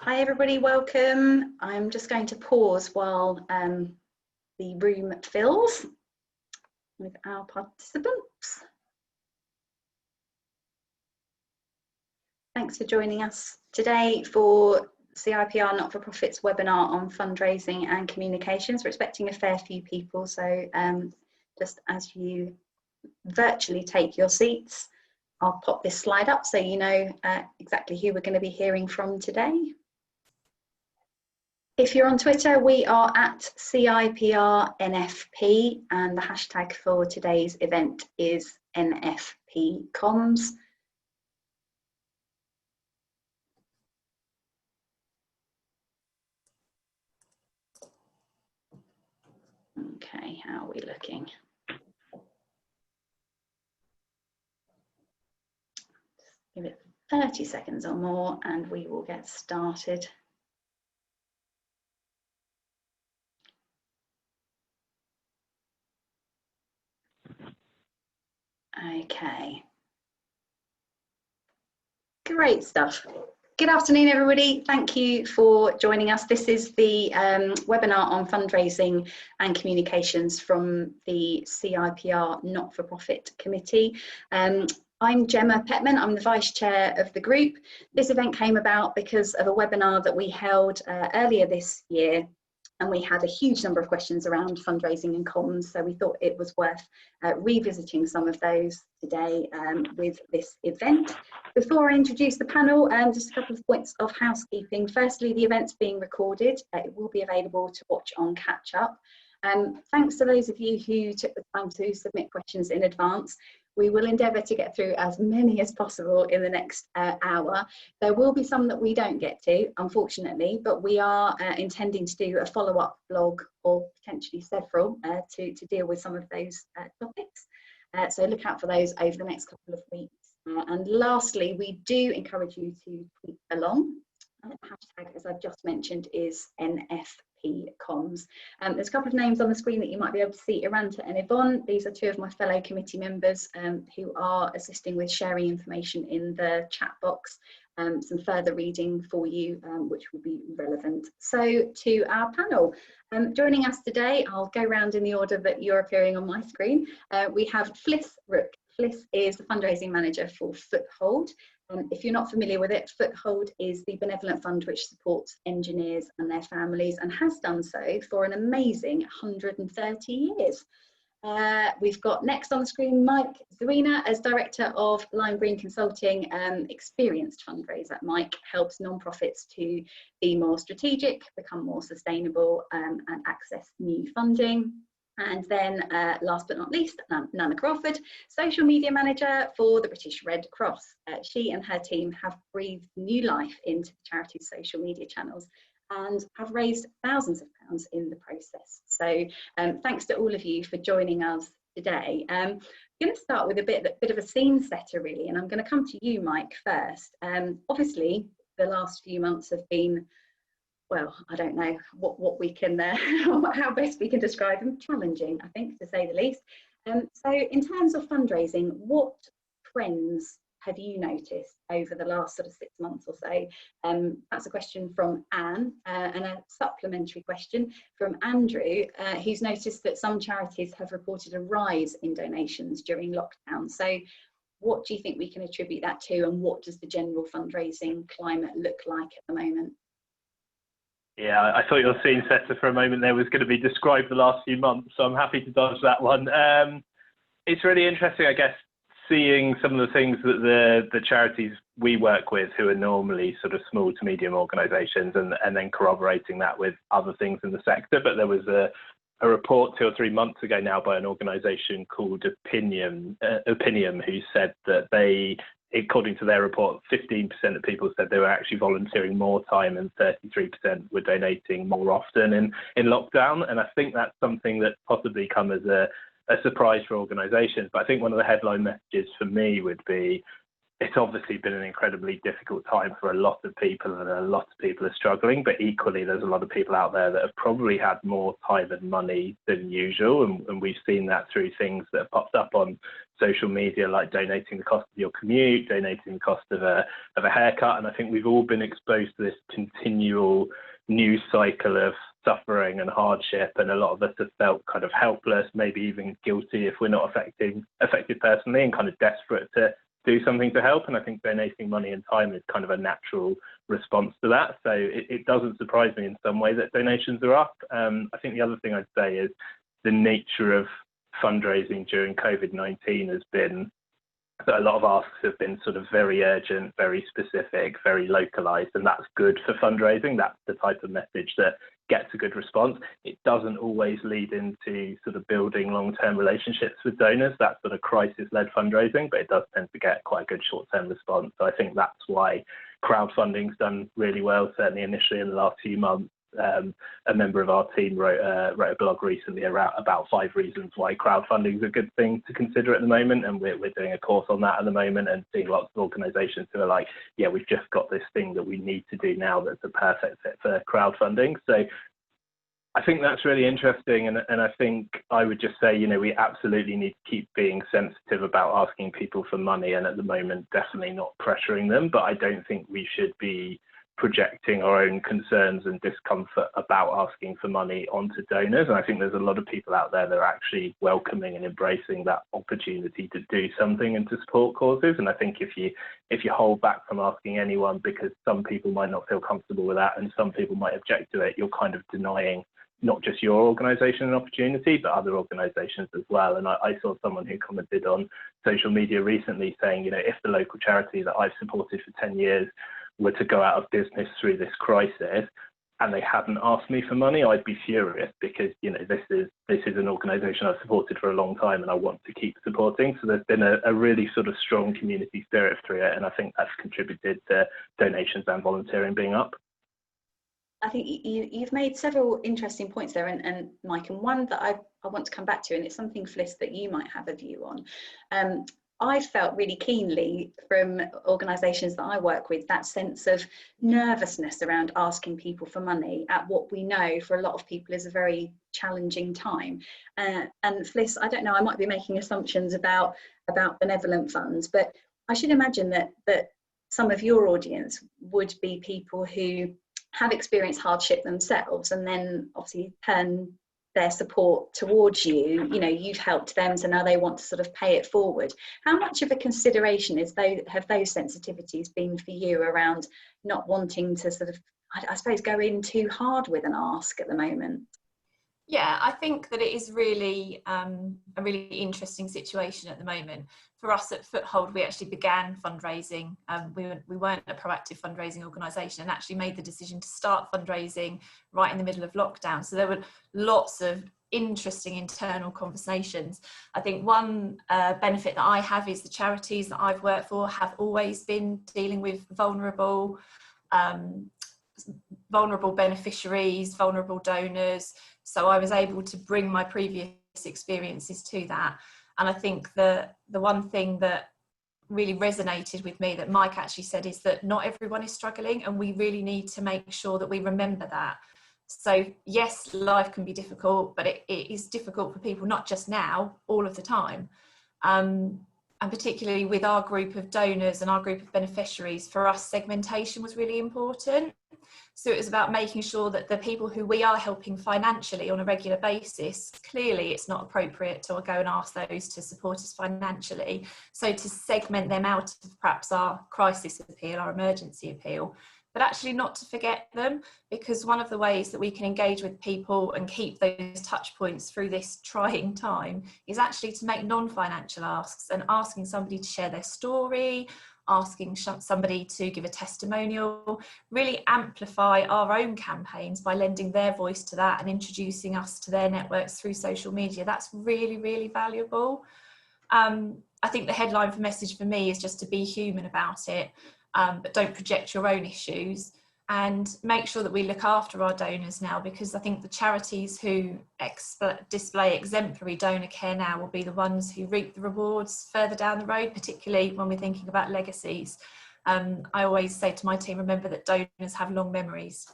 Hi everybody, welcome. I'm just going to pause while the room fills with our participants. Thanks for joining us today for CIPR Not-for-Profit's webinar on fundraising and communications. We're expecting a fair few people, so just as you virtually take your seats, I'll pop this slide up so you know exactly who we're going to be hearing from today. If you're on Twitter, we are at CIPRNFP and the hashtag for today's event is NFPComms. Okay, how are we looking? Give it 30 seconds or more and we will get started. Okay. Great stuff. Good afternoon, everybody. Thank you for joining us. This is the webinar on fundraising and communications from the CIPR Not-for-Profit Committee. I'm Gemma Petman, I'm the Vice Chair of the group. This event came about because of a webinar that we held earlier this year, and we had a huge number of questions around fundraising and comms, so we thought it was worth revisiting some of those today with this event. Before I introduce the panel, just a couple of points of housekeeping. Firstly, the event's being recorded. It will be available to watch on Catch Up. Thanks to those of you who took the time to submit questions in advance. We will endeavour to get through as many as possible in the next hour. There will be some that we don't get to, unfortunately, but we are intending to do a follow-up blog or potentially several to deal with some of those topics. So look out for those over the next couple of weeks. And lastly, we do encourage you to tweet along. The hashtag, as I've just mentioned, is NFPComms. There's a couple of names on the screen that you might be able to see, Iranta and Yvonne. These are two of my fellow committee members who are assisting with sharing information in the chat box. Some further reading for you, which will be relevant. So to our panel. Joining us today, I'll go round in the order that you're appearing on my screen. We have Fliss Rook. Fliss is the fundraising manager for Foothold. If you're not familiar with it, Foothold is the benevolent fund which supports engineers and their families and has done so for an amazing 130 years. We've got next on the screen Mike Zarina as Director of Lime Green Consulting, experienced fundraiser. Mike helps non-profits to be more strategic, become more sustainable and access new funding. And then last but not least, Nana Crawford, social media manager for the British Red Cross. She and her team have breathed new life into the charity's social media channels and have raised thousands of pounds in the process. So thanks to all of you for joining us today. I'm going to start with a bit of a scene setter really, and I'm going to come to you, Mike, first. Obviously, the last few months have been, well, I don't know what we can, how best we can describe them, challenging, I think, to say the least. So in terms of fundraising, what trends have you noticed over the last sort of 6 months or so? That's a question from Anne, and a supplementary question from Andrew, who's noticed that some charities have reported a rise in donations during lockdown. So what do you think we can attribute that to, and what does the general fundraising climate look like at the moment? Yeah, I thought your scene setter for a moment there was going to be describe the last few months, so I'm happy to dodge that one. It's really interesting, I guess, seeing some of the things that the charities we work with, who are normally sort of small to medium organisations, and then corroborating that with other things in the sector. But there was a report 2 or 3 months ago now by an organisation called Opinium, who said that they, according to their report, 15% of people said they were actually volunteering more time and 33% were donating more often in lockdown. And I think that's something that possibly come as a surprise for organisations. But I think one of the headline messages for me would be, it's obviously been an incredibly difficult time for a lot of people, and a lot of people are struggling, but equally there's a lot of people out there that have probably had more time and money than usual, and we've seen that through things that have popped up on social media, like donating the cost of your commute, donating the cost of a haircut. And I think we've all been exposed to this continual news cycle of suffering and hardship, and a lot of us have felt kind of helpless, maybe even guilty if we're not affected personally, and kind of desperate to do something to help. And I think donating money and time is kind of a natural response to that. So it doesn't surprise me in some way that donations are up. I think the other thing I'd say is the nature of fundraising during COVID-19 has been that a lot of asks have been sort of very urgent, very specific, very localized, and that's good for fundraising. That's the type of message that gets a good response. It doesn't always lead into sort of building long-term relationships with donors. That's sort of crisis-led fundraising, but it does tend to get quite a good short-term response. So I think that's why crowdfunding's done really well, certainly initially in the last few months. A member of our team wrote a blog recently about 5 reasons why crowdfunding is a good thing to consider at the moment, and we're doing a course on that at the moment, and seeing lots of organisations who are like, yeah, we've just got this thing that we need to do now that's a perfect fit for crowdfunding. So I think that's really interesting, and I think I would just say, you know, we absolutely need to keep being sensitive about asking people for money, and at the moment definitely not pressuring them, but I don't think we should be projecting our own concerns and discomfort about asking for money onto donors. And I think there's a lot of people out there that are actually welcoming and embracing that opportunity to do something and to support causes. And I think if you hold back from asking anyone because some people might not feel comfortable with that and some people might object to it, you're kind of denying not just your organisation an opportunity, but other organisations as well. And I saw someone who commented on social media recently saying, you know, if the local charity that I've supported for 10 years were to go out of business through this crisis and they hadn't asked me for money, I'd be furious, because, you know, this is an organisation I've supported for a long time and I want to keep supporting. So there's been a really sort of strong community spirit through it, and I think that's contributed to donations and volunteering being up. I think you've made several interesting points there, and Mike, and one that I want to come back to, and it's something, Fliss, that you might have a view on. I felt really keenly from organisations that I work with that sense of nervousness around asking people for money at what we know for a lot of people is a very challenging time. And Fliss, I don't know, I might be making assumptions about benevolent funds, but I should imagine that some of your audience would be people who have experienced hardship themselves and then obviously turn their support towards you. You know, you've helped them, so now they want to sort of pay it forward. How much of a consideration have those sensitivities been for you around not wanting to sort of, I suppose, go in too hard with an ask at the moment? Yeah, I think that it is really a really interesting situation at the moment. For us at Foothold, we actually began fundraising. We weren't a proactive fundraising organisation, and actually made the decision to start fundraising right in the middle of lockdown. So there were lots of interesting internal conversations. I think one benefit that I have is the charities that I've worked for have always been dealing with vulnerable beneficiaries, vulnerable donors. So I was able to bring my previous experiences to that. And I think the one thing that really resonated with me that Mike actually said is that not everyone is struggling, and we really need to make sure that we remember that. So yes, life can be difficult, but it is difficult for people, not just now, all of the time. And particularly with our group of donors and our group of beneficiaries, for us, segmentation was really important. So it was about making sure that the people who we are helping financially on a regular basis, clearly it's not appropriate to go and ask those to support us financially. So to segment them out of perhaps our crisis appeal, our emergency appeal, but actually not to forget them, because one of the ways that we can engage with people and keep those touch points through this trying time is actually to make non-financial asks, and asking somebody to share their story, asking somebody to give a testimonial, really amplify our own campaigns by lending their voice to that and introducing us to their networks through social media. That's really, really valuable. I think the headline for message for me is just to be human about it, but don't project your own issues, and make sure that we look after our donors now, because I think the charities who display exemplary donor care now will be the ones who reap the rewards further down the road, particularly when we're thinking about legacies. I always say to my team, remember that donors have long memories.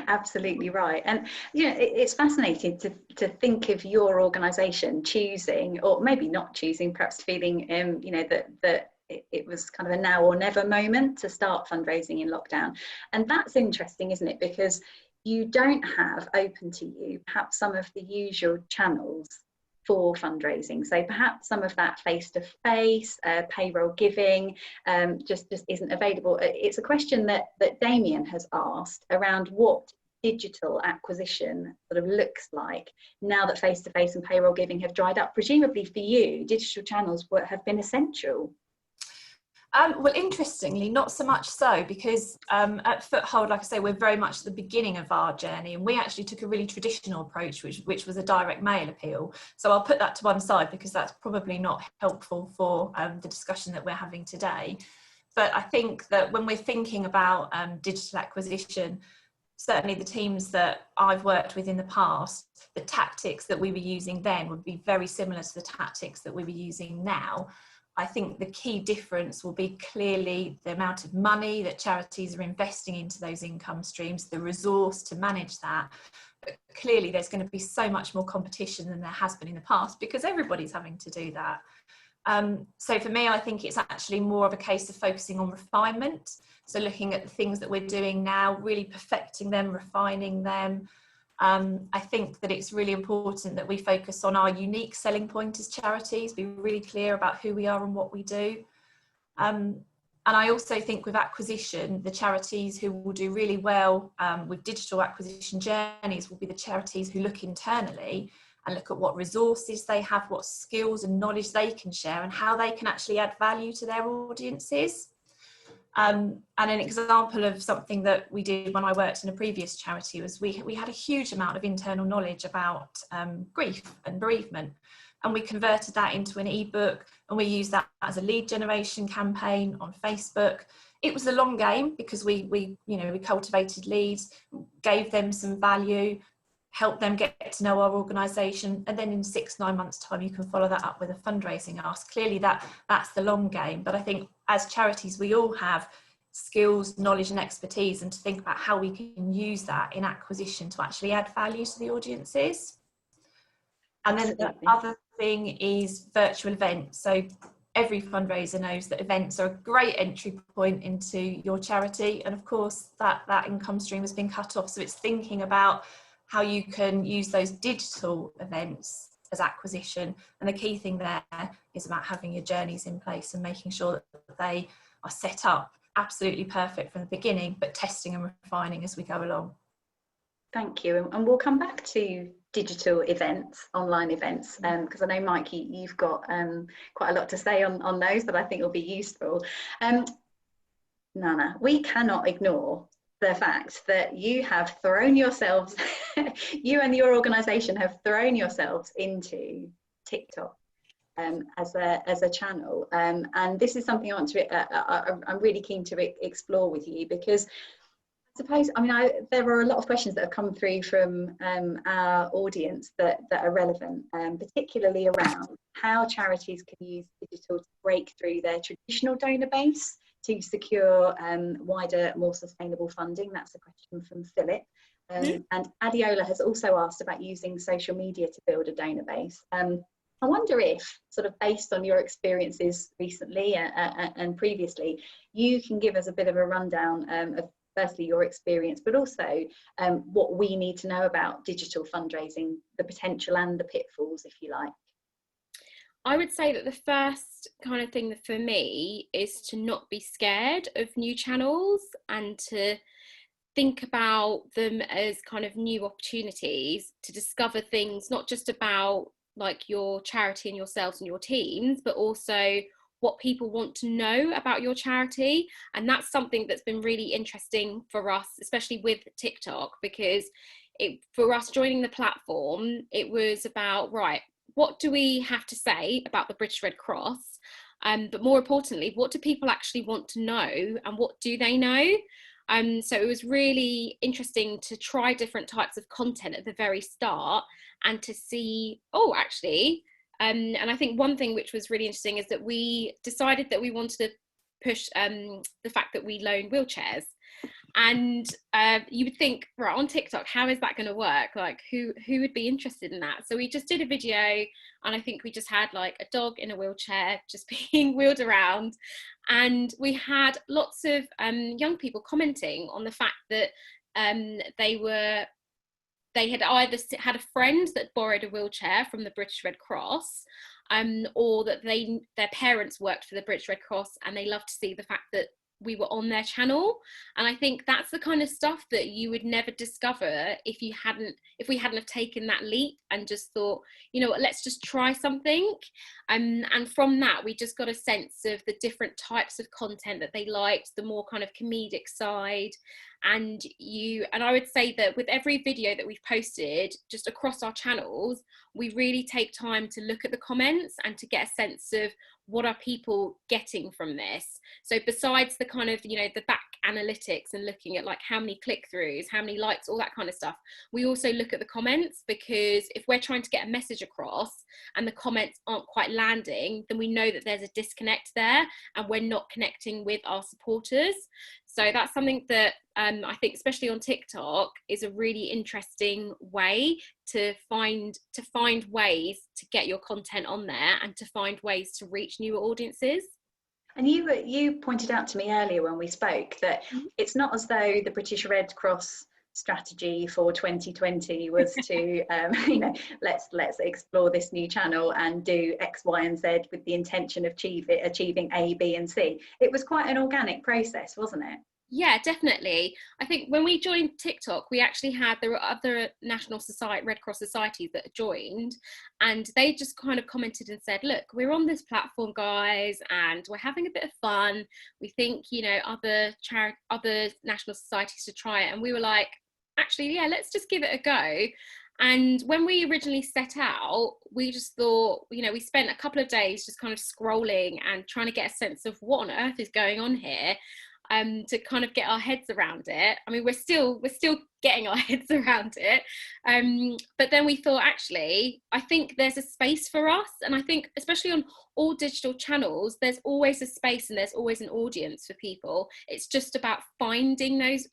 Absolutely right. And it's fascinating to think of your organisation choosing, or maybe not choosing, perhaps feeling that it was kind of a now or never moment to start fundraising in lockdown. And that's interesting, isn't it? Because you don't have open to you perhaps some of the usual channels for fundraising. So perhaps some of that face-to-face, payroll giving just isn't available. It's a question that Damien has asked around what digital acquisition sort of looks like now that face-to-face and payroll giving have dried up. Presumably for you, digital channels have been essential. Well, interestingly, not so much so, because at Foothold, like I say, we're very much at the beginning of our journey, and we actually took a really traditional approach, which was a direct mail appeal. So I'll put that to one side because that's probably not helpful for the discussion that we're having today. But I think that when we're thinking about digital acquisition, certainly the teams that I've worked with in the past, the tactics that we were using then would be very similar to the tactics that we were using now. I think the key difference will be clearly the amount of money that charities are investing into those income streams, the resource to manage that. But clearly there's going to be so much more competition than there has been in the past because everybody's having to do that. So for me, I think it's actually more of a case of focusing on refinement. So looking at the things that we're doing now, really perfecting them, refining them. I think that it's really important that we focus on our unique selling point as charities, be really clear about who we are and what we do. And I also think with acquisition, the charities who will do really well with digital acquisition journeys will be the charities who look internally and look at what resources they have, what skills and knowledge they can share, and how they can actually add value to their audiences. And an example of something that we did when I worked in a previous charity was we had a huge amount of internal knowledge about grief and bereavement, and we converted that into an ebook, and we used that as a lead generation campaign on Facebook. It was a long game because we cultivated leads, gave them some value, help them get to know our organisation, and then in 6-9 months time you can follow that up with a fundraising ask. Clearly that's the long game, but I think as charities we all have skills, knowledge and expertise, and to think about how we can use that in acquisition to actually add value to the audiences. And then the other thing is virtual events. So every fundraiser knows that events are a great entry point into your charity, and of course that income stream has been cut off, so it's thinking about how you can use those digital events as acquisition. And the key thing there is about having your journeys in place and making sure that they are set up absolutely perfect from the beginning, but testing and refining as we go along. Thank you. And we'll come back to digital events, online events, because I know, Mike, you've got quite a lot to say on those that I think will be useful. Nana, we cannot ignore the fact that you have thrown yourselves, you and your organisation have thrown yourselves into TikTok as a channel, and this is something I want to. I'm really keen to explore with you, because I suppose there are a lot of questions that have come through from our audience that are relevant, particularly around how charities can use digital to break through their traditional donor base to secure wider, more sustainable funding. That's a question from Philip. And Adiola has also asked about using social media to build a donor base. I wonder if, sort of based on your experiences recently and previously, you can give us a bit of a rundown of firstly your experience, but also what we need to know about digital fundraising, the potential and the pitfalls, if you like. I would say that the first kind of thing for me is to not be scared of new channels and to think about them as kind of new opportunities to discover things, not just about like your charity and yourselves and your teams, but also what people want to know about your charity. And that's something that's been really interesting for us, especially with TikTok, because for us joining the platform, it was about, right, what do we have to say about the British Red Cross? But more importantly, what do people actually want to know, and what do they know? So it was really interesting to try different types of content at the very start and to see, and I think one thing which was really interesting is that we decided that we wanted to push the fact that we loan wheelchairs. And you would think, right, on TikTok, how is that going to work? Like, who would be interested in that? So we just did a video, and I think we just had like a dog in a wheelchair just being wheeled around, and we had lots of young people commenting on the fact that they had either had a friend that borrowed a wheelchair from the British Red Cross, or that their parents worked for the British Red Cross, and they loved to see the fact that we were on their channel. And I think that's the kind of stuff that you would never discover if we hadn't have taken that leap and just thought, you know what, let's just try something. And from that, we just got a sense of the different types of content that they liked, the more kind of comedic side. And I would say that with every video that we've posted just across our channels, we really take time to look at the comments and to get a sense of what are people getting from this. So besides the kind of, you know, the back analytics and looking at like how many click-throughs, how many likes, all that kind of stuff, we also look at the comments, because if we're trying to get a message across and the comments aren't quite landing, then we know that there's a disconnect there and we're not connecting with our supporters. So that's something that I think, especially on TikTok, is a really interesting way to find ways to get your content on there and to find ways to reach newer audiences. And you pointed out to me earlier when we spoke that it's not as though the British Red Cross strategy for 2020 was to you know, let's explore this new channel and do X, Y, and Z with the intention of achieving A, B, and C. It was quite an organic process, wasn't it? Yeah, definitely. I think when we joined TikTok, there were other national Red Cross societies that joined, and they just kind of commented and said, look, we're on this platform, guys, and we're having a bit of fun. We think, you know, other national societies should try it. And we were like, actually, yeah, let's just give it a go. And when we originally set out, we just thought, you know, we spent a couple of days just kind of scrolling and trying to get a sense of what on earth is going on here. To kind of get our heads around it. I mean, we're still getting our heads around it. But then we thought, actually, I think there's a space for us. And I think, especially on all digital channels, there's always a space and there's always an audience for people. It's just about finding those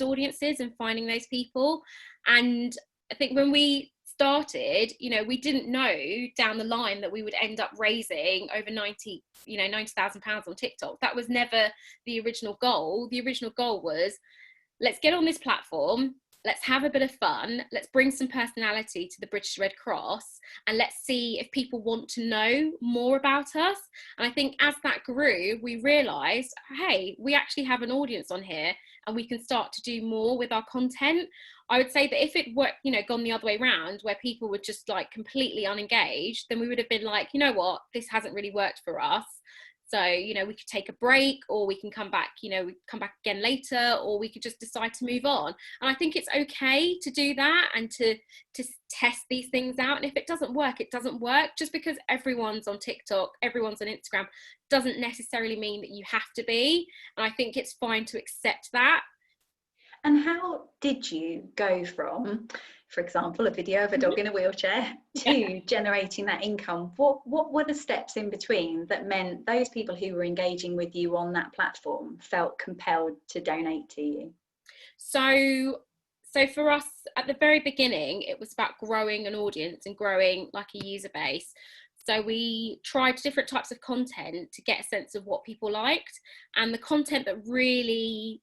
audiences and finding those people. And I think when we started, you know, we didn't know down the line that we would end up raising over £90,000 on TikTok. That was never the original goal. The original goal was, let's get on this platform, let's have a bit of fun, let's bring some personality to the British Red Cross, and let's see if people want to know more about us. And I think as that grew, we realised, hey, we actually have an audience on here and we can start to do more with our content. I would say that if it were, you know, gone the other way around, where people were just like completely unengaged, then we would have been like, you know what, this hasn't really worked for us. So, you know, we could take a break, or we can come back, you know, we come back again later, or we could just decide to move on. And I think it's okay to do that and to test these things out. And if it doesn't work, it doesn't work. Just because everyone's on TikTok, everyone's on Instagram, doesn't necessarily mean that you have to be. And I think it's fine to accept that. And how did you go from, for example, a video of a dog in a wheelchair to generating that income? What were the steps in between that meant those people who were engaging with you on that platform felt compelled to donate to you? So for us at the very beginning, it was about growing an audience and growing like a user base. So we tried different types of content to get a sense of what people liked. And the content that really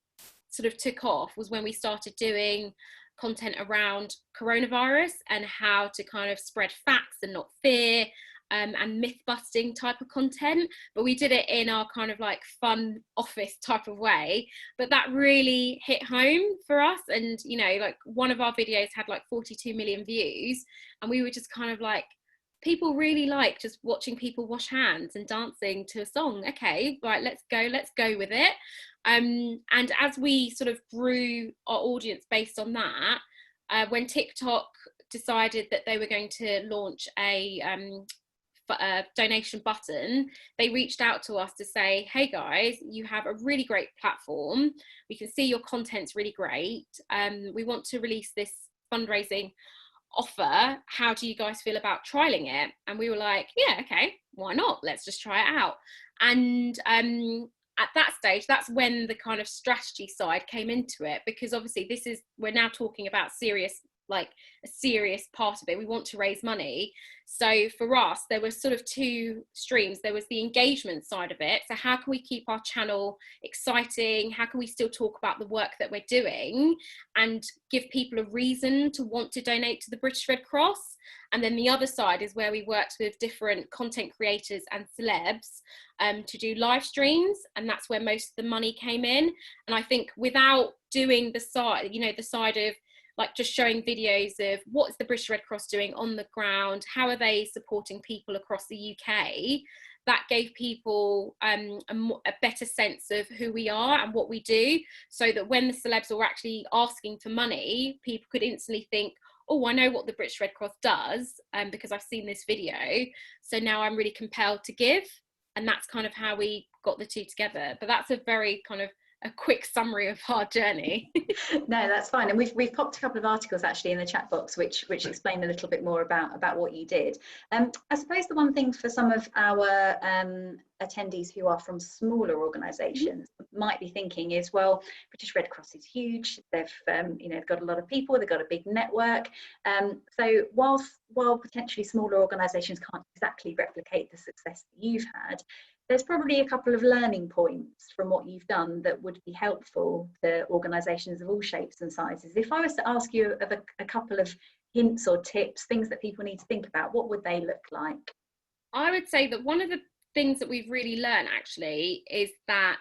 sort of took off was when we started doing content around coronavirus and how to kind of spread facts and not fear, and myth busting type of content. But we did it in our kind of like fun office type of way. But that really hit home for us. And, you know, like one of our videos had like 42 million views, and we were just kind of like, people really like just watching people wash hands and dancing to a song. Okay, right, let's go with it. And as we sort of grew our audience based on that, when TikTok decided that they were going to launch a donation button, they reached out to us to say, hey guys, you have a really great platform. We can see your content's really great. We want to release this fundraising offer. How do you guys feel about trialing it? And we were like, yeah, okay, why not? Let's just try it out. And at that stage, that's when the kind of strategy side came into it, because obviously we're now talking about a serious part of it. We want to raise money. So for us, there were sort of two streams. There was the engagement side of it. So how can we keep our channel exciting? How can we still talk about the work that we're doing and give people a reason to want to donate to the British Red Cross? And then the other side is where we worked with different content creators and celebs to do live streams, and that's where most of the money came in. And I think without doing the side of like just showing videos of what's the British Red Cross doing on the ground, how are they supporting people across the UK, that gave people a better sense of who we are and what we do, so that when the celebs were actually asking for money, people could instantly think, oh, I know what the British Red Cross does because I've seen this video, so now I'm really compelled to give. And that's kind of how we got the two together. But that's a very kind of a quick summary of our journey. No, that's fine. And we've popped a couple of articles actually in the chat box which explain a little bit more about what you did. I suppose the one thing for some of our attendees who are from smaller organisations might be thinking is, well, British Red Cross is huge. They've got a lot of people. They've got a big network. So while potentially smaller organisations can't exactly replicate the success that you've had, there's probably a couple of learning points from what you've done that would be helpful to organisations of all shapes and sizes. If I was to ask you of a couple of hints or tips, things that people need to think about, what would they look like? I would say that one of the things that we've really learned actually is that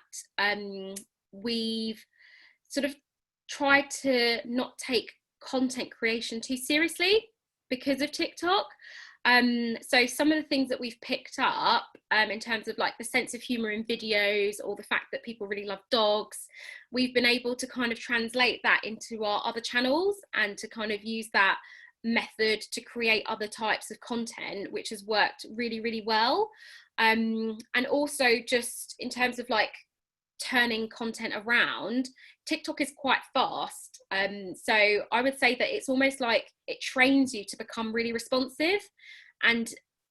we've sort of tried to not take content creation too seriously because of TikTok. So some of the things that we've picked up in terms of like the sense of humour in videos, or the fact that people really love dogs, we've been able to kind of translate that into our other channels and to kind of use that method to create other types of content, which has worked really, really well. And also just in terms of like turning content around, TikTok is quite fast. So I would say that it's almost like it trains you to become really responsive. And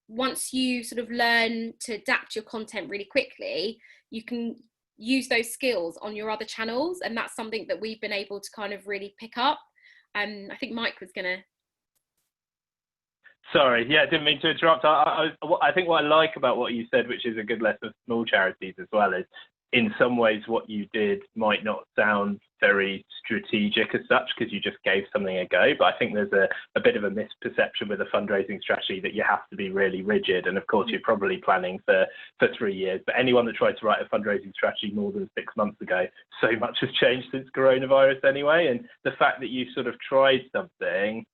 once you sort of learn to adapt your content really quickly, you can use those skills on your other channels. And that's something that we've been able to kind of really pick up. I think Mike was going to. Sorry, yeah, I didn't mean to interrupt. I think what I like about what you said, which is a good lesson for small charities as well, is in some ways what you did might not sound very strategic as such because you just gave something a go, but I think there's a bit of a misperception with a fundraising strategy that you have to be really rigid, and of course you're probably planning for 3 years, but anyone that tried to write a fundraising strategy more than 6 months ago, so much has changed since coronavirus anyway, and the fact that you sort of tried something,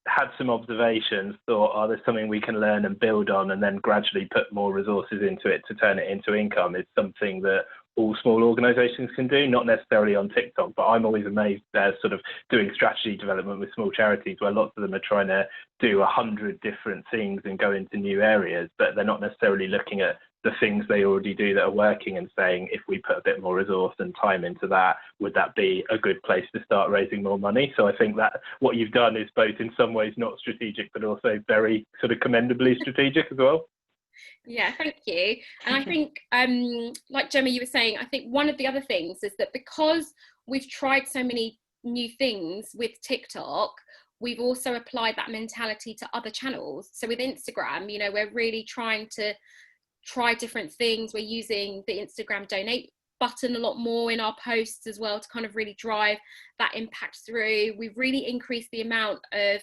had some observations, thought, oh, there's something we can learn and build on, and then gradually put more resources into it to turn it into income is something that all small organisations can do, not necessarily on TikTok, but I'm always amazed at sort of doing strategy development with small charities where lots of them are trying to do 100 different things and go into new areas, but they're not necessarily looking at the things they already do that are working and saying, if we put a bit more resource and time into that, would that be a good place to start raising more money? So I think that what you've done is both in some ways not strategic, but also very sort of commendably strategic as well. Yeah, thank you. And I think, like Gemma, you were saying, I think one of the other things is that because we've tried so many new things with TikTok, we've also applied that mentality to other channels. So with Instagram, we're really trying to try different things. We're using the Instagram donate button a lot more in our posts as well to kind of really drive that impact through. We've really increased the amount of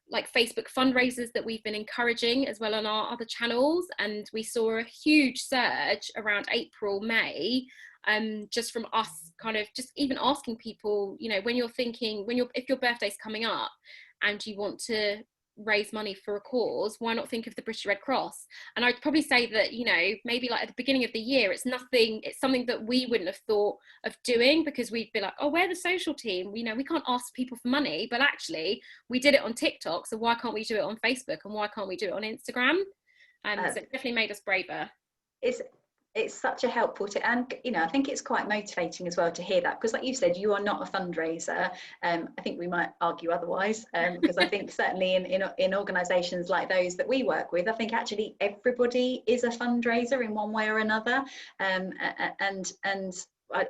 like Facebook fundraisers that we've been encouraging as well on our other channels, and we saw a huge surge around April, May, just from us kind of just even asking people, when you're thinking, if your birthday's coming up and you want to raise money for a cause, why not think of the British Red Cross? And I'd probably say that, maybe like at the beginning of the year, it's something that we wouldn't have thought of doing because we'd be like, oh, we're the social team, we can't ask people for money, but actually we did it on TikTok, so why can't we do it on Facebook, and why can't we do it on Instagram? So it definitely made us braver. it's such a helpful to, and you know, I think it's quite motivating as well to hear that, because like you said, you are not a fundraiser. I think we might argue otherwise, because I think certainly in organisations like those that we work with, I think actually everybody is a fundraiser in one way or another, and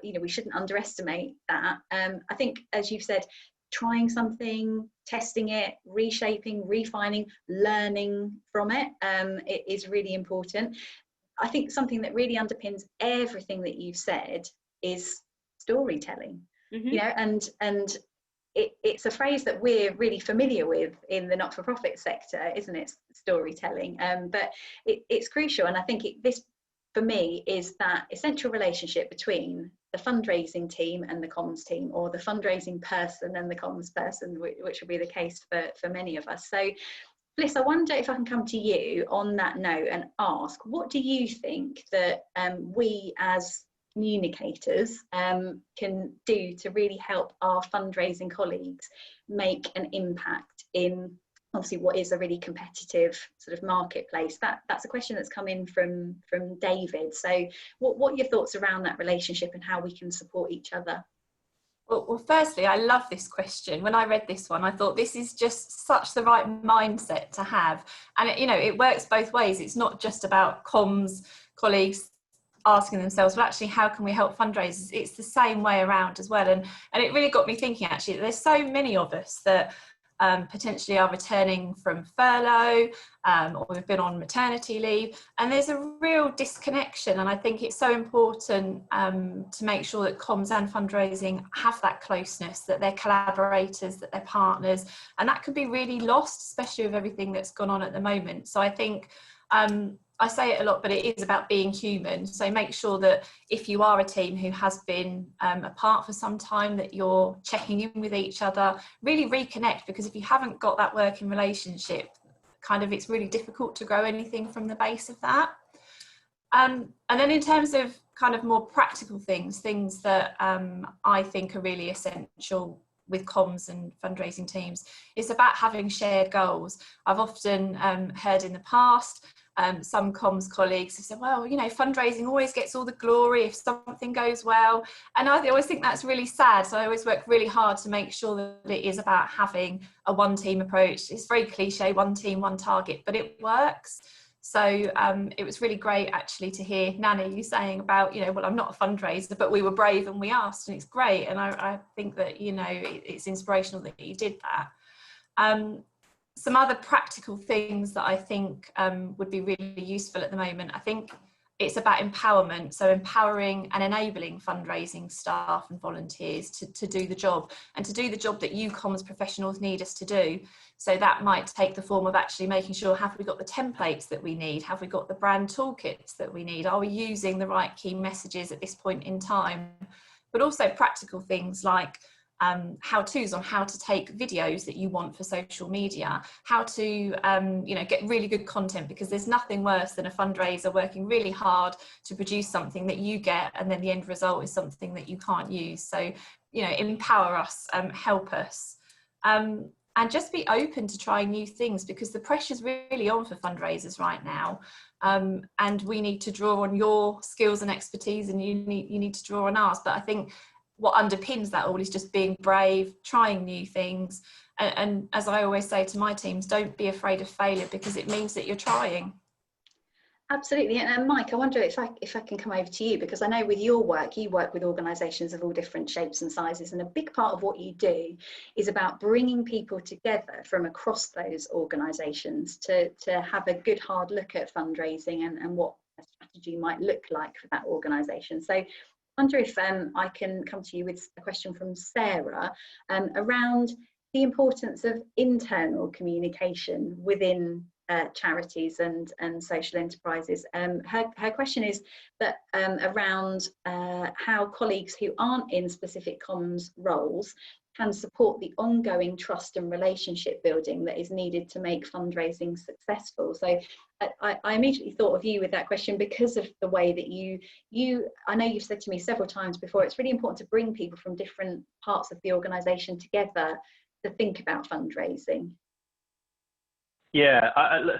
you know, we shouldn't underestimate that. I think, as you've said, trying something, testing it, reshaping, refining, learning from it, it is really important. I think something that really underpins everything that you've said is storytelling. You know, and it's a phrase that we're really familiar with in the not-for-profit sector, isn't it? Storytelling, but it's crucial, and I think this, for me, is that essential relationship between the fundraising team and the comms team, or the fundraising person and the comms person, which will be the case for many of us. So Bliss, I wonder if I can come to you on that note and ask, what do you think that we as communicators can do to really help our fundraising colleagues make an impact in obviously what is a really competitive sort of marketplace? That's a question that's come in from David. So what are your thoughts around that relationship and how we can support each other? Well, firstly, I love this question. When I read this one, I thought this is just such the right mindset to have. And, it works both ways. It's not just about comms colleagues asking themselves, well, actually, how can we help fundraisers? It's the same way around as well. And it really got me thinking, actually, that there's so many of us that potentially are returning from furlough, or we've been on maternity leave, and there's a real disconnection. And I think it's so important to make sure that comms and fundraising have that closeness, that they're collaborators, that they're partners, and that could be really lost, especially with everything that's gone on at the moment. So I think I say it a lot, but it is about being human. So make sure that if you are a team who has been apart for some time, that you're checking in with each other, really reconnect, because if you haven't got that working relationship, it's really difficult to grow anything from the base of that. And then in terms of more practical things that I think are really essential with comms and fundraising teams, it's about having shared goals. I've often heard in the past some comms colleagues have said, well, fundraising always gets all the glory if something goes well. And I always think that's really sad. So I always work really hard to make sure that it is about having a one team approach. It's very cliche, one team, one target, but it works. So it was really great actually to hear Nana, you saying about, well, I'm not a fundraiser, but we were brave and we asked, and it's great. And I think that, it's inspirational that you did that. Some other practical things that I think would be really useful at the moment, I think it's about empowerment. So empowering and enabling fundraising staff and volunteers to do the job, and to do the job that you comms professionals need us to do. So that might take the form of actually making sure, have we got the templates that we need? Have we got the brand toolkits that we need? Are we using the right key messages at this point in time? But also practical things like how-tos on how to take videos that you want for social media, how to get really good content, because there's nothing worse than a fundraiser working really hard to produce something that you get and then the end result is something that you can't use. So empower us, help us, and just be open to trying new things, because the pressure's really on for fundraisers right now, and we need to draw on your skills and expertise, and you need to draw on ours. But I think what underpins that all is just being brave, trying new things. And as I always say to my teams, don't be afraid of failure, because it means that you're trying. Absolutely. And Mike, I wonder if I can come over to you, because I know with your work, you work with organisations of all different shapes and sizes, and a big part of what you do is about bringing people together from across those organisations to have a good hard look at fundraising and what a strategy might look like for that organisation. So I wonder if I can come to you with a question from Sarah around the importance of internal communication within charities and social enterprises. Her question is that around how colleagues who aren't in specific comms roles can support the ongoing trust and relationship building that is needed to make fundraising successful. So I immediately thought of you with that question, because of the way that you I know you've said to me several times before, it's really important to bring people from different parts of the organisation together to think about fundraising. Yeah,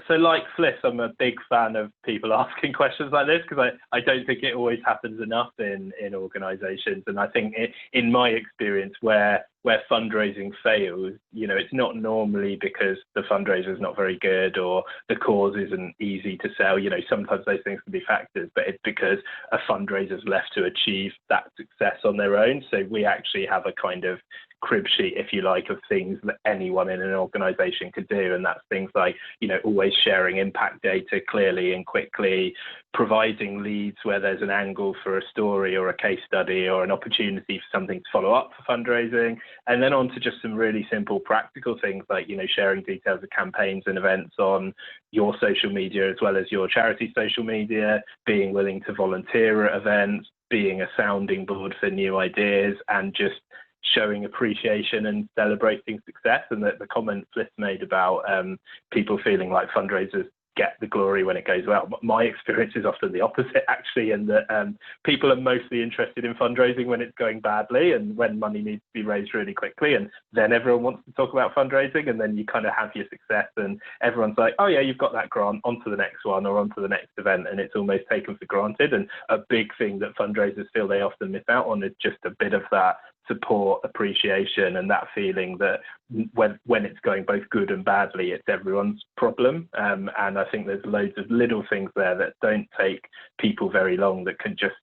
so like Fliss, I'm a big fan of people asking questions like this because I don't think it always happens enough in organisations. And I think in my experience where fundraising fails, you know, it's not normally because the fundraiser is not very good or the cause isn't easy to sell. You know, sometimes those things can be factors, but it's because a fundraiser is left to achieve that success on their own. So we actually have a kind of crib sheet, if you like, of things that anyone in an organization could do. And that's things like, you know, always sharing impact data clearly and quickly, providing leads where there's an angle for a story or a case study or an opportunity for something to follow up for fundraising. And then on to just some really simple practical things like, you know, sharing details of campaigns and events on your social media as well as your charity social media, being willing to volunteer at events, being a sounding board for new ideas, and just showing appreciation and celebrating success. And the comment Fliss made about people feeling like fundraisers get the glory when it goes well. My experience is often the opposite, actually, and that people are mostly interested in fundraising when it's going badly and when money needs to be raised really quickly. And then everyone wants to talk about fundraising, and then you kind of have your success and everyone's like, oh yeah, you've got that grant, on to the next one or on to the next event. And it's almost taken for granted. And a big thing that fundraisers feel they often miss out on is just a bit of that support, appreciation, and that feeling that when it's going both good and badly, it's everyone's problem. And I think there's loads of little things there that don't take people very long, that can just,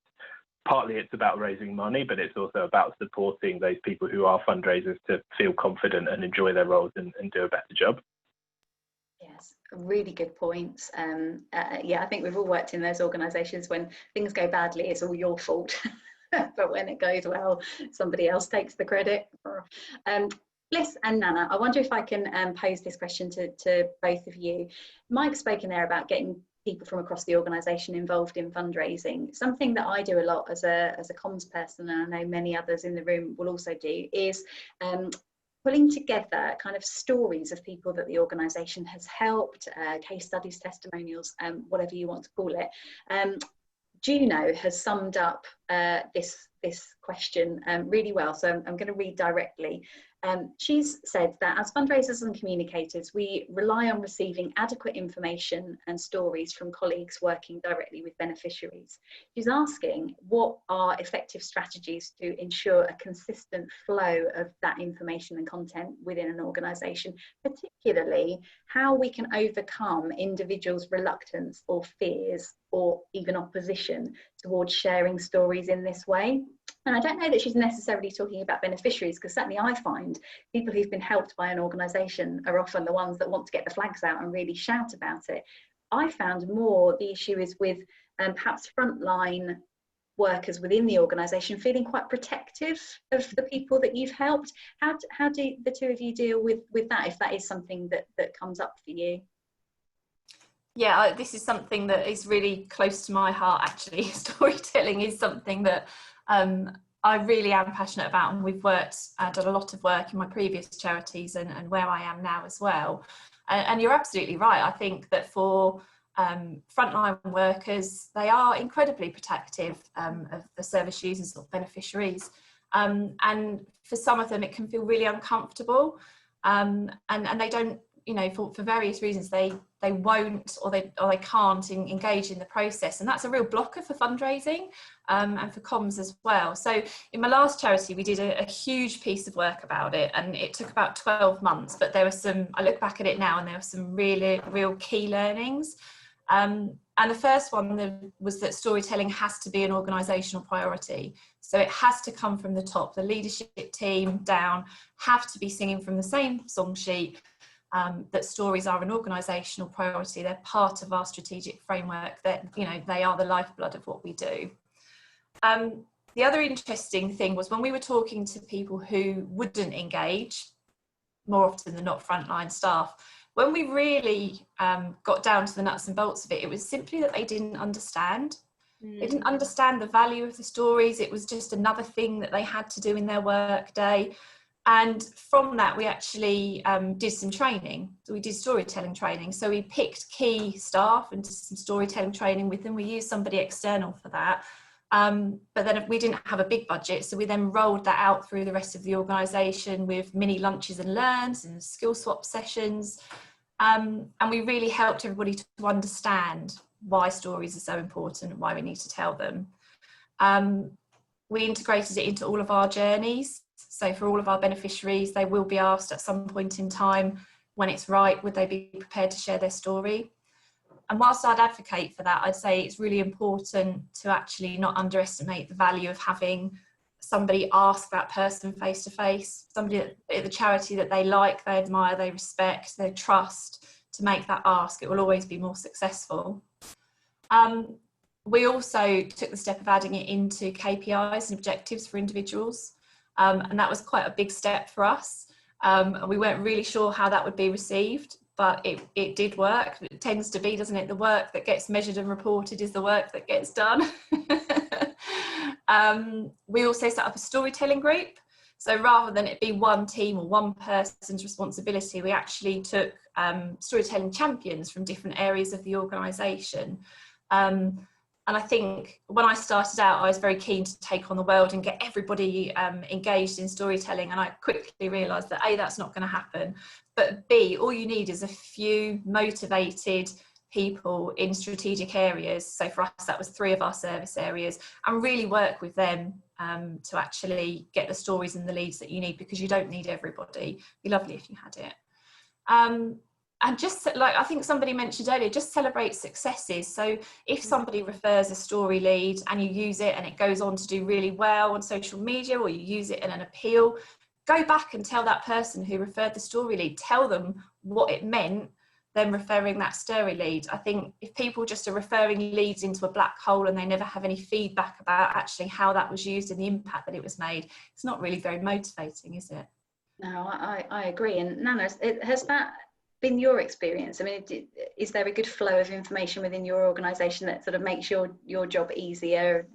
partly it's about raising money, but it's also about supporting those people who are fundraisers to feel confident and enjoy their roles and do a better job. Yes, really good points. Yeah, I think we've all worked in those organisations when things go badly, it's all your fault. But when it goes well, somebody else takes the credit. Fliss and Nana, I wonder if I can pose this question to both of you. Mike's spoken there about getting people from across the organisation involved in fundraising. Something that I do a lot as a comms person, and I know many others in the room will also do, is pulling together kind of stories of people that the organisation has helped, case studies, testimonials, whatever you want to call it. Juno has summed up this question really well, so I'm going to read directly. She's said that as fundraisers and communicators, we rely on receiving adequate information and stories from colleagues working directly with beneficiaries. She's asking what are effective strategies to ensure a consistent flow of that information and content within an organisation, particularly how we can overcome individuals' reluctance or fears or even opposition towards sharing stories in this way. And I don't know that she's necessarily talking about beneficiaries, because certainly I find people who've been helped by an organisation are often the ones that want to get the flags out and really shout about it. I found more the issue is with perhaps frontline workers within the organisation feeling quite protective of the people that you've helped. How do the two of you deal with that, if that is something that comes up for you? Yeah, this is something that is really close to my heart, actually. Storytelling is something that I really am passionate about, and we've done a lot of work in my previous charities and where I am now as well. And you're absolutely right. I think that for frontline workers, they are incredibly protective of the service users or beneficiaries. And for some of them, it can feel really uncomfortable. And they don't, you know, for various reasons, they won't or they can't engage in the process, and that's a real blocker for fundraising and for comms as well. So in my last charity, we did a huge piece of work about it, and it took about 12 months, but there were some, I look back at it now, and there were some real key learnings. And the first one was that storytelling has to be an organisational priority. So it has to come from the top. The leadership team down have to be singing from the same song sheet. That stories are an organisational priority. They're part of our strategic framework, that, you know, they are the lifeblood of what we do. The other interesting thing was when we were talking to people who wouldn't engage, more often than not frontline staff, when we really got down to the nuts and bolts of it, it was simply that they didn't understand. They didn't understand the value of the stories. It was just another thing that they had to do in their work day. And from that, we actually did some training. So we did storytelling training. So we picked key staff and did some storytelling training with them. We used somebody external for that. But then we didn't have a big budget. So we then rolled that out through the rest of the organisation with mini lunches and learns and skill swap sessions. And we really helped everybody to understand why stories are so important and why we need to tell them. We integrated it into all of our journeys. So for all of our beneficiaries, they will be asked at some point in time, when it's right, would they be prepared to share their story? And whilst I'd advocate for that, I'd say it's really important to actually not underestimate the value of having somebody ask that person face to face, somebody at the charity that they like, they admire, they respect, they trust, to make that ask. It will always be more successful. We also took the step of adding it into KPIs and objectives for individuals. And that was quite a big step for us. And we weren't really sure how that would be received, but it did work. It tends to be, doesn't it? The work that gets measured and reported is the work that gets done. We also set up a storytelling group. So rather than it be one team or one person's responsibility, we actually took storytelling champions from different areas of the organisation. And I think when I started out, I was very keen to take on the world and get everybody engaged in storytelling. And I quickly realised that A, that's not going to happen. But B, all you need is a few motivated people in strategic areas. So for us, that was 3 of our service areas, and really work with them to actually get the stories and the leads that you need, because you don't need everybody. It'd be lovely if you had it. And just like I think somebody mentioned earlier, just celebrate successes. So if somebody refers a story lead and you use it and it goes on to do really well on social media, or you use it in an appeal, go back and tell that person who referred the story lead, tell them what it meant, them referring that story lead. I think if people just are referring leads into a black hole and they never have any feedback about actually how that was used and the impact that it was made, it's not really very motivating, is it? No, I agree. And Nana, has that been your experience? I mean, is there a good flow of information within your organisation that sort of makes your job easier?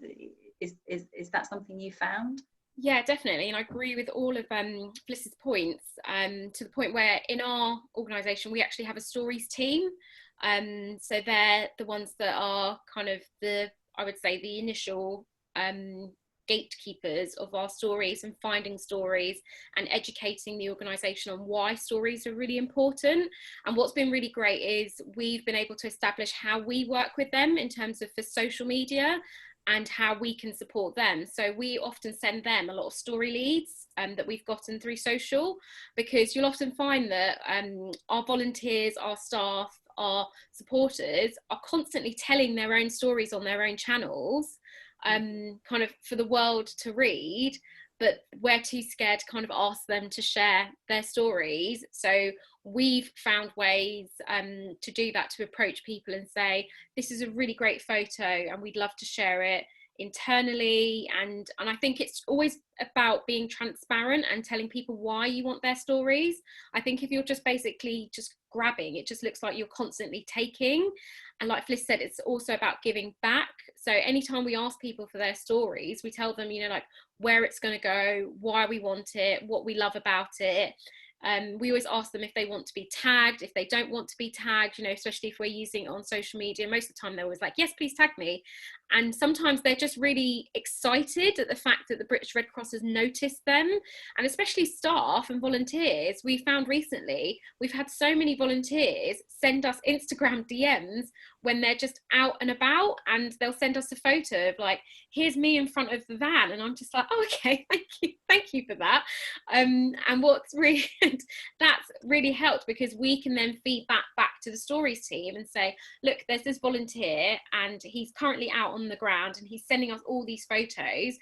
Is that something you found? Yeah, definitely. And I agree with all of Bliss's points, to the point where in our organisation, we actually have a stories team. So they're the ones that are kind of I would say the initial gatekeepers of our stories, and finding stories and educating the organisation on why stories are really important. And what's been really great is we've been able to establish how we work with them in terms of for social media, and how we can support them. So we often send them a lot of story leads that we've gotten through social, because you'll often find that our volunteers, our staff, our supporters are constantly telling their own stories on their own channels, kind of for the world to read, but we're too scared to kind of ask them to share their stories. So we've found ways to do that, to approach people and say, this is a really great photo and we'd love to share it internally. And I think it's always about being transparent and telling people why you want their stories. I think if you're just basically just grabbing, it just looks like you're constantly taking. And like Fliss said, it's also about giving back. So anytime we ask people for their stories, we tell them, you know, like where it's going to go, why we want it, what we love about it. We always ask them if they want to be tagged, if they don't want to be tagged, you know, especially if we're using it on social media. Most of the time they're always like, yes, please tag me. And sometimes they're just really excited at the fact that the British Red Cross has noticed them. And especially staff and volunteers, we found recently, we've had so many volunteers send us Instagram DMs when they're just out and about, and they'll send us a photo of like, here's me in front of the van. And I'm just like, oh, okay, thank you for that. And what's really, that's really helped, because we can then feed that back to the stories team and say, look, there's this volunteer and he's currently out on the ground and he's sending us all these photos.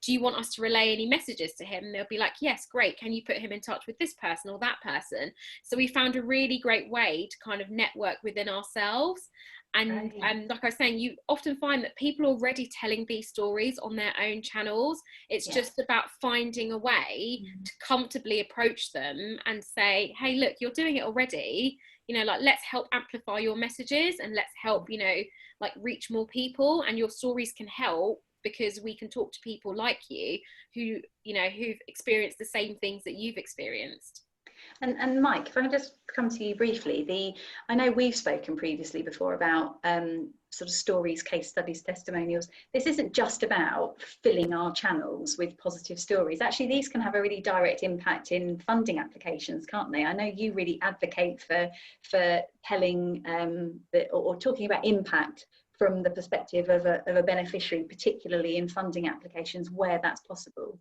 Do you want us to relay any messages to him? And they'll be like, yes, great. Can you put him in touch with this person or that person? So we found a really great way to kind of network within ourselves. And like I was saying, you often find that people are already telling these stories on their own channels. It's just about finding a way to comfortably approach them and say, hey, look, you're doing it already. You know, like, let's help amplify your messages and let's help, you know, like reach more people. And your stories can help, because we can talk to people like you who, you know, who've experienced the same things that you've experienced. And Mike, if I can just come to you briefly, I know we've spoken previously before about sort of stories, case studies, testimonials. This isn't just about filling our channels with positive stories. Actually, these can have a really direct impact in funding applications, can't they? I know you really advocate for telling or talking about impact from the perspective of a beneficiary, particularly in funding applications where that's possible.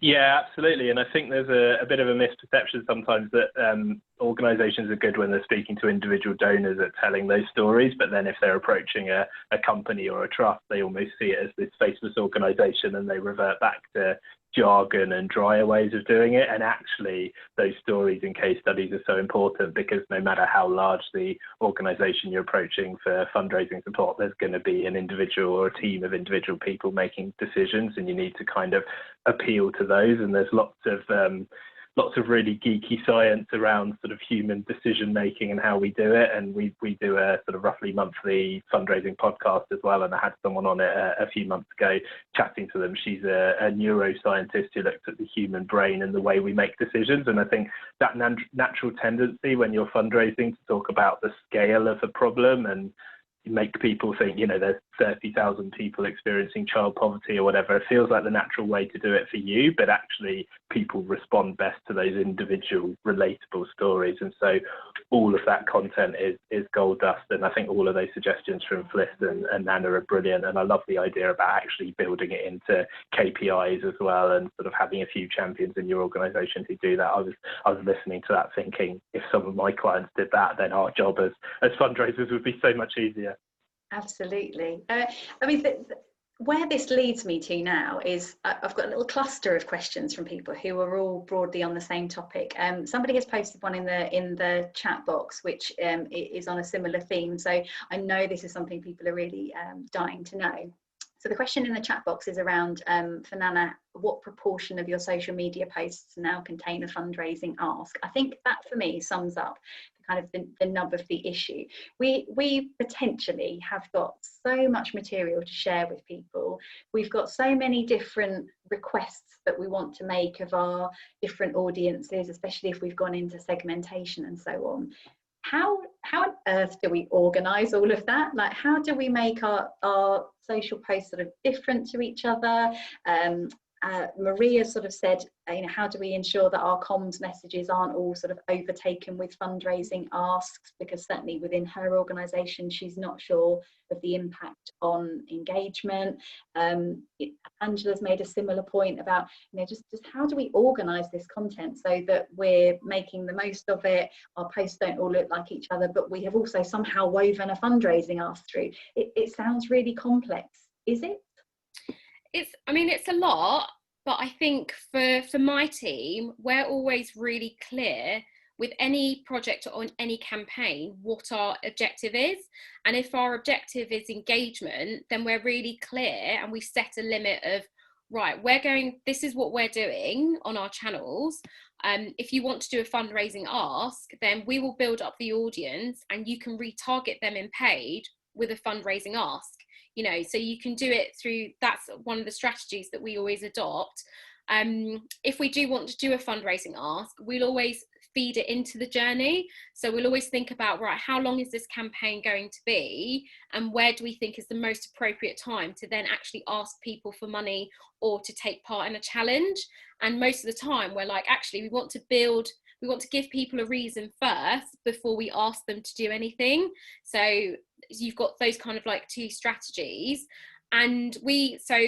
Yeah, absolutely. And I think there's a bit of a misperception sometimes that organisations are good when they're speaking to individual donors at telling those stories, but then if they're approaching a company or a trust, they almost see it as this faceless organisation and they revert back to jargon and drier ways of doing it. And actually those stories and case studies are so important, because no matter how large the organisation you're approaching for fundraising support, there's going to be an individual or a team of individual people making decisions, and you need to kind of appeal to those. And there's lots of really geeky science around sort of human decision making and how we do it. And we do a sort of roughly monthly fundraising podcast as well. And I had someone on it a few months ago chatting to them. She's a neuroscientist who looks at the human brain and the way we make decisions. And I think that natural tendency when you're fundraising to talk about the scale of a problem and make people think, you know, there's 30,000 people experiencing child poverty or whatever. It feels like the natural way to do it for you, but actually people respond best to those individual relatable stories. And so all of that content is gold dust. And I think all of those suggestions from Fliss and Nana are brilliant. And I love the idea about actually building it into KPIs as well, and sort of having a few champions in your organisation who do that. I was listening to that thinking, if some of my clients did that, then our job as fundraisers would be so much easier. Absolutely. I mean, where this leads me to now is I've got a little cluster of questions from people who are all broadly on the same topic. Somebody has posted one in the chat box, which is on a similar theme. So I know this is something people are really dying to know. So the question in the chat box is around, for Nana, what proportion of your social media posts now contain a fundraising ask? I think that for me sums up kind of the nub of the issue. We potentially have got so much material to share with people. We've got so many different requests that we want to make of our different audiences, especially if we've gone into segmentation and so on. How on earth do we organise all of that? Like, how do we make our social posts sort of different to each other? Maria sort of said, you know, how do we ensure that our comms messages aren't all sort of overtaken with fundraising asks? Because certainly within her organisation, she's not sure of the impact on engagement. Angela's made a similar point about, you know, just how do we organise this content so that we're making the most of it? Our posts don't all look like each other, but we have also somehow woven a fundraising ask through. It sounds really complex. Is it? It's a lot, but I think for my team, we're always really clear with any project or on any campaign what our objective is. And if our objective is engagement, then we're really clear and we set a limit of, right, this is what we're doing on our channels. If you want to do a fundraising ask, then we will build up the audience and you can retarget them in paid with a fundraising ask. You know, so you can do it through, that's one of the strategies that we always adopt. If we do want to do a fundraising ask, we'll always feed it into the journey. So we'll always think about, right, how long is this campaign going to be? And where do we think is the most appropriate time to then actually ask people for money or to take part in a challenge? And most of the time we're like, actually, we want to give people a reason first before we ask them to do anything. So you've got those kind of like two strategies. And so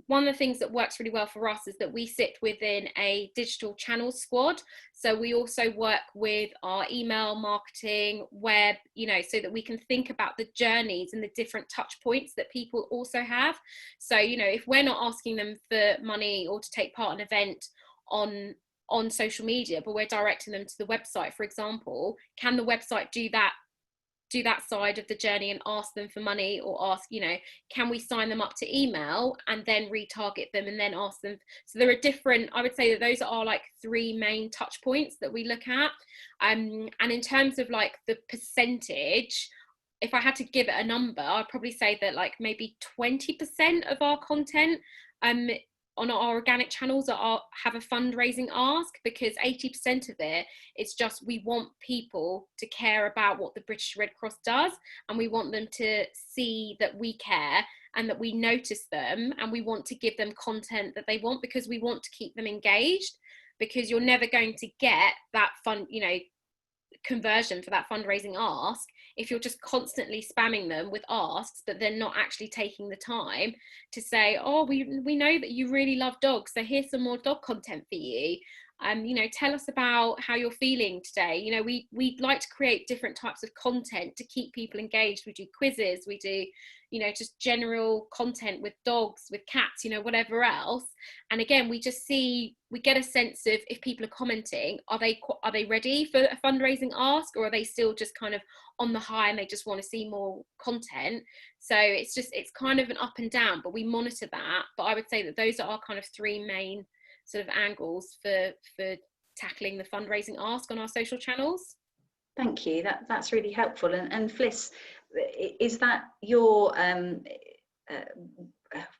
one of the things that works really well for us is that we sit within a digital channel squad. So we also work with our email marketing, web, you know, so that we can think about the journeys and the different touch points that people also have. So, you know, if we're not asking them for money or to take part in an event on social media, but we're directing them to the website, for example, can the website do that side of the journey and ask them for money, or ask, you know, can we sign them up to email and then retarget them and then ask them? So there are different, I would say that those are like three main touch points that we look at. And in terms of like the percentage, if I had to give it a number, I'd probably say that like maybe 20% of our content on our organic channels have a fundraising ask, because 80% of it is just, we want people to care about what the British Red Cross does, and we want them to see that we care and that we notice them, and we want to give them content that they want, because we want to keep them engaged, because you're never going to get that conversion for that fundraising ask if you're just constantly spamming them with asks, but they're not actually taking the time to say, oh, we know that you really love dogs, so here's some more dog content for you. Tell us about how you're feeling today. We'd like to create different types of content to keep people engaged. We do quizzes, we do, just general content with dogs, with cats, whatever else. And again, we get a sense of, if people are commenting, are they ready for a fundraising ask, or are they still just kind of on the high and they just want to see more content? So it's kind of an up and down, but we monitor that. But I would say that those are our kind of three main sort of angles for tackling the fundraising ask on our social channels. Thank you. That's really helpful. And Fliss, is that your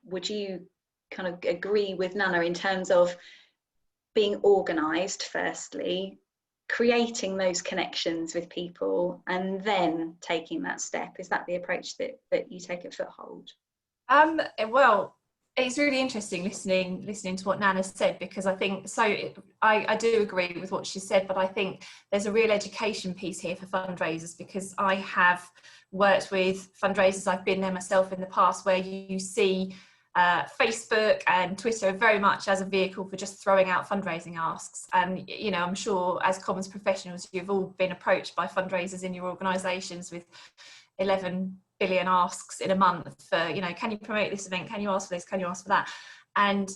would you kind of agree with Nana in terms of being organised firstly, creating those connections with people, and then taking that step? Is that the approach that you take at Foothold? Well, it's really interesting listening to what Nana said, because I think I do agree with what she said, but I think there's a real education piece here for fundraisers, because I have worked with fundraisers, I've been there myself in the past, where you see Facebook and Twitter very much as a vehicle for just throwing out fundraising asks. And I'm sure as comms professionals you've all been approached by fundraisers in your organisations with 11 billion asks in a month for, can you promote this event, can you ask for this, can you ask for that? And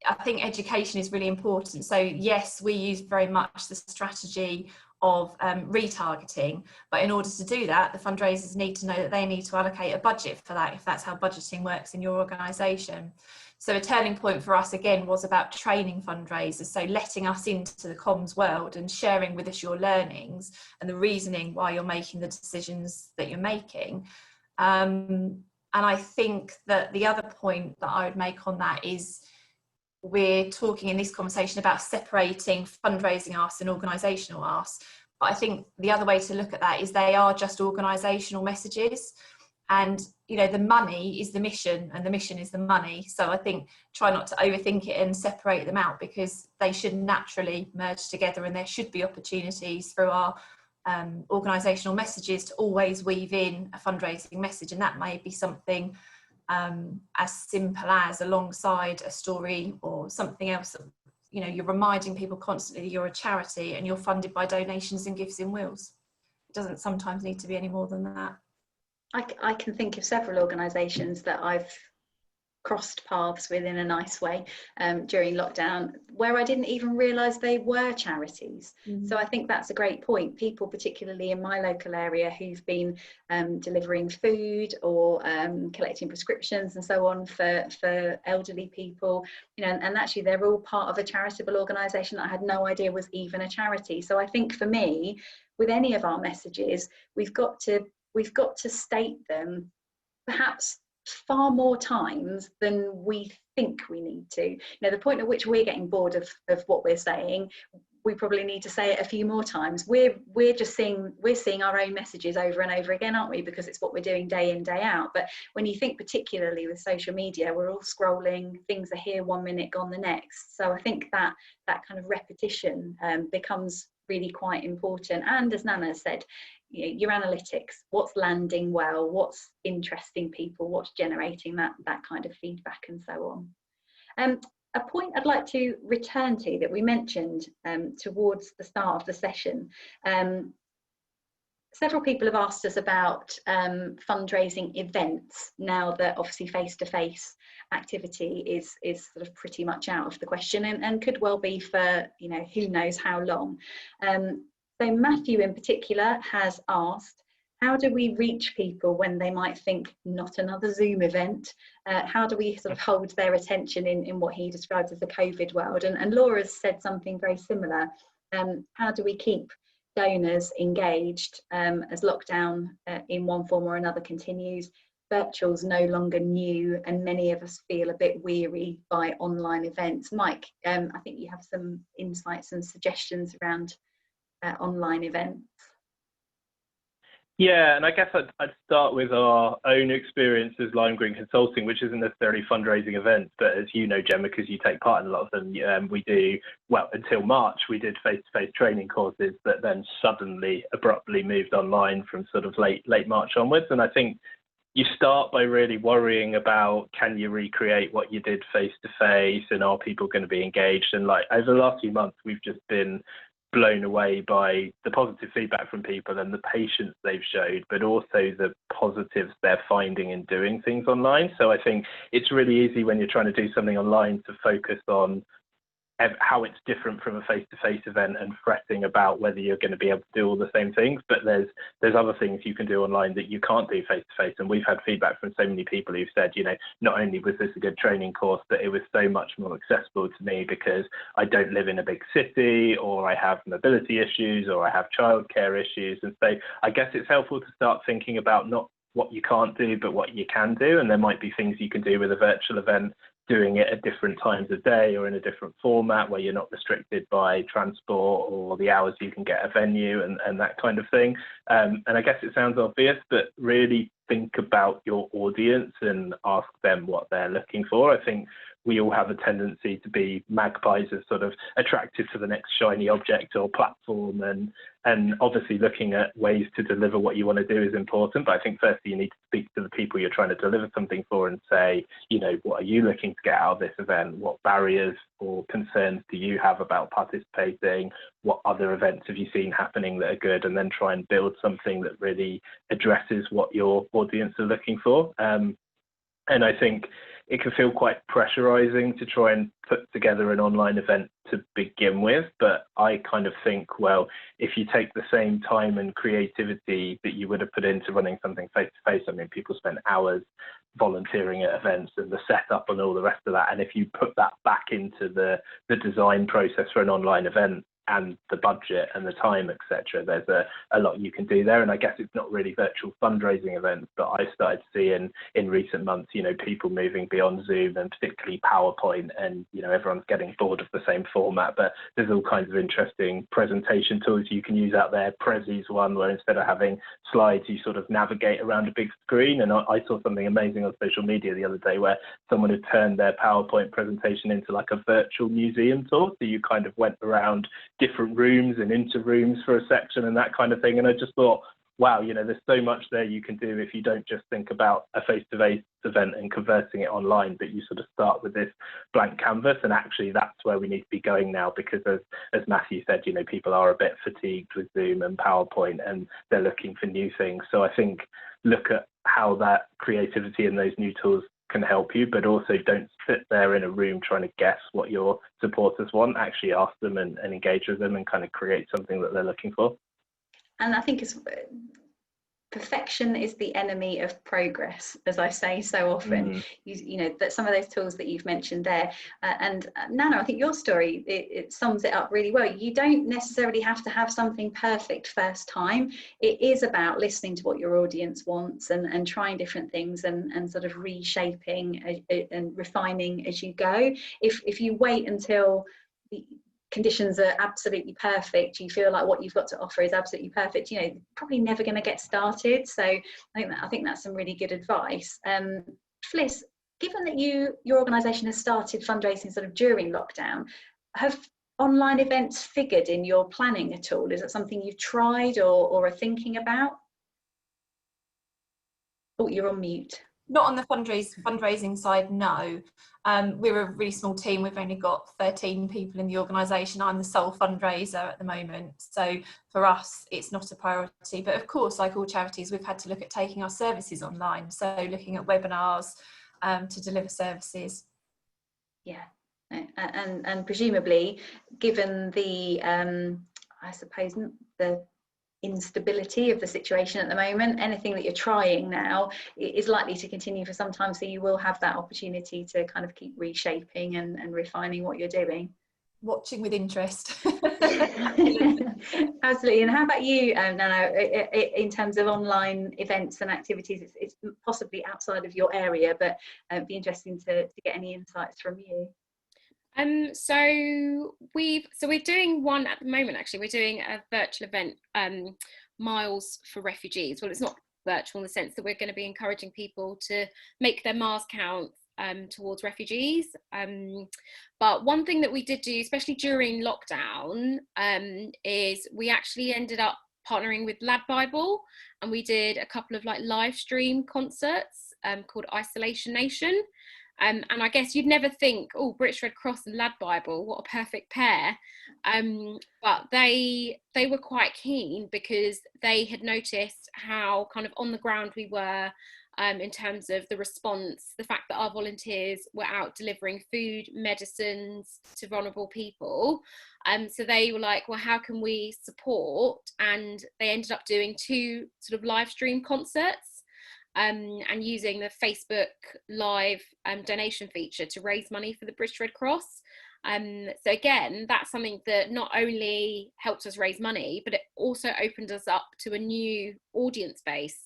I think education is really important. So yes, we use very much the strategy of retargeting, but in order to do that, the fundraisers need to know that they need to allocate a budget for that, if that's how budgeting works in your organisation. So a turning point for us again was about training fundraisers, so letting us into the comms world and sharing with us your learnings and the reasoning why you're making the decisions that you're making. And I think that the other point that I would make on that is, we're talking in this conversation about separating fundraising asks and organisational asks, but I think the other way to look at that is they are just organisational messages, and the money is the mission and the mission is the money. So I think try not to overthink it and separate them out, because they should naturally merge together, and there should be opportunities through our organisational messages to always weave in a fundraising message, and that may be something as simple as alongside a story or something else that, you're reminding people constantly you're a charity and you're funded by donations and gifts in wills. It doesn't sometimes need to be any more than that. I can think of several organisations that I've crossed paths with in a nice way during lockdown, where I didn't even realise they were charities. So I think that's a great point. People, particularly in my local area, who've been delivering food or collecting prescriptions and so on for elderly people, and actually they're all part of a charitable organisation that I had no idea was even a charity. So I think for me, with any of our messages, we've got to state them perhaps far more times than we think we need to. The point at which we're getting bored of what we're saying, we probably need to say it a few more times. We're seeing our own messages over and over again, aren't we? Because it's what we're doing day in, day out. But when you think particularly with social media, we're all scrolling, things are here 1 minute, gone the next. So I think that kind of repetition becomes really quite important. And as Nana said, your analytics, what's landing well, what's interesting people, what's generating that kind of feedback and so on. A point I'd like to return to that we mentioned towards the start of the session. Several people have asked us about fundraising events, now that obviously face-to-face activity is sort of pretty much out of the question, and could well be for who knows how long. So Matthew in particular has asked, how do we reach people when they might think not another Zoom event? How do we sort of hold their attention in what he describes as the COVID world? And Laura's said something very similar. How do we keep donors engaged as lockdown in one form or another continues? virtual's no longer new, and many of us feel a bit weary by online events. Mike, I think you have some insights and suggestions around online events. Yeah, and I guess I'd start with our own experience as Lime Green Consulting, which isn't necessarily fundraising events, but as you know, Gemma, because you take part in a lot of them, we do, well, until March, we did face-to-face training courses that then suddenly, abruptly moved online from sort of late March onwards. And I think you start by really worrying about, can you recreate what you did face-to-face, and are people going to be engaged? And like over the last few months, we've just been blown away by the positive feedback from people and the patience they've showed, but also the positives they're finding in doing things online. So I think it's really easy when you're trying to do something online to focus on how it's different from a face-to-face event and fretting about whether you're going to be able to do all the same things. But there's other things you can do online that you can't do face-to-face. And we've had feedback from so many people who've said, you know, not only was this a good training course, but it was so much more accessible to me because I don't live in a big city, or I have mobility issues, or I have childcare issues. And so I guess it's helpful to start thinking about not what you can't do, but what you can do. And there might be things you can do with a virtual event, doing it at different times of day or in a different format where you're not restricted by transport or the hours you can get a venue and that kind of thing. And I guess it sounds obvious, but really think about your audience and ask them what they're looking for. I think we all have a tendency to be magpies of sort of attracted to the next shiny object or platform, and obviously looking at ways to deliver what you want to do is important. But I think firstly you need to speak to the people you're trying to deliver something for and say, you know, what are you looking to get out of this event? What barriers or concerns do you have about participating? What other events have you seen happening that are good? And then try and build something that really addresses what your audience are looking for. And I think it can feel quite pressurizing to try and put together an online event to begin with. But I kind of think, well, if you take the same time and creativity that you would have put into running something face-to-face, I mean, people spend hours volunteering at events and the setup and all the rest of that. And if you put that back into the design process for an online event, and the budget and the time, etc., there's a lot you can do there. And I guess it's not really virtual fundraising events, but I started to see in recent months, you know, people moving beyond Zoom and particularly PowerPoint, and, you know, everyone's getting bored of the same format, but there's all kinds of interesting presentation tools you can use out there. Prezi's one where instead of having slides, you sort of navigate around a big screen. And I saw something amazing on social media the other day where someone had turned their PowerPoint presentation into like a virtual museum tour. So you kind of went around different rooms and into rooms for a section and that kind of thing. And I just thought, wow, you know, there's so much there you can do if you don't just think about a face-to-face event and converting it online, but you sort of start with this blank canvas. And actually that's where we need to be going now, because as Matthew said, you know, people are a bit fatigued with Zoom and PowerPoint and they're looking for new things. So I think look at how that creativity and those new tools can help you, but also don't sit there in a room trying to guess what your supporters want. Actually ask them and engage with them and kind of create something that they're looking for. And I think perfection is the enemy of progress, as I say so often. You know, that some of those tools that you've mentioned there, and Nana, I think your story, it sums it up really well. You don't necessarily have to have something perfect first time. It is about listening to what your audience wants and trying different things and sort of reshaping and refining as you go. If you wait until the conditions are absolutely perfect, you feel like what you've got to offer is absolutely perfect, you know, probably never going to get started. So I think that's some really good advice. Fliss, given that your organisation has started fundraising sort of during lockdown, have online events figured in your planning at all? Is it something you've tried or are thinking about? Oh, you're on mute. Not on the fundraising side, no. We're a really small team. We've only got 13 people in the organisation. I'm the sole fundraiser at the moment. So for us, it's not a priority. But of course, like all charities, we've had to look at taking our services online. So looking at webinars to deliver services. Yeah, and presumably, given the, I suppose, the instability of the situation at the moment, anything that you're trying now is likely to continue for some time, so you will have that opportunity to kind of keep reshaping and refining what you're doing. Watching with interest. Absolutely. And how about you, Nano, in terms of online events and activities? It's possibly outside of your area, but it'd be interesting to get any insights from you. So we're doing one at the moment. Actually, we're doing a virtual event, Miles for Refugees. Well, it's not virtual in the sense that we're going to be encouraging people to make their miles count towards refugees. But one thing that we did do, especially during lockdown, is we actually ended up partnering with Lad Bible, and we did a couple of like live stream concerts called Isolation Nation. And I guess you'd never think, oh, British Red Cross and Lad Bible, what a perfect pair. But they were quite keen because they had noticed how kind of on the ground we were in terms of the response, the fact that our volunteers were out delivering food, medicines to vulnerable people. So they were like, well, how can we support? And they ended up doing 2 sort of live stream concerts. And using the Facebook Live donation feature to raise money for the British Red Cross. So again, that's something that not only helped us raise money, but it also opened us up to a new audience base.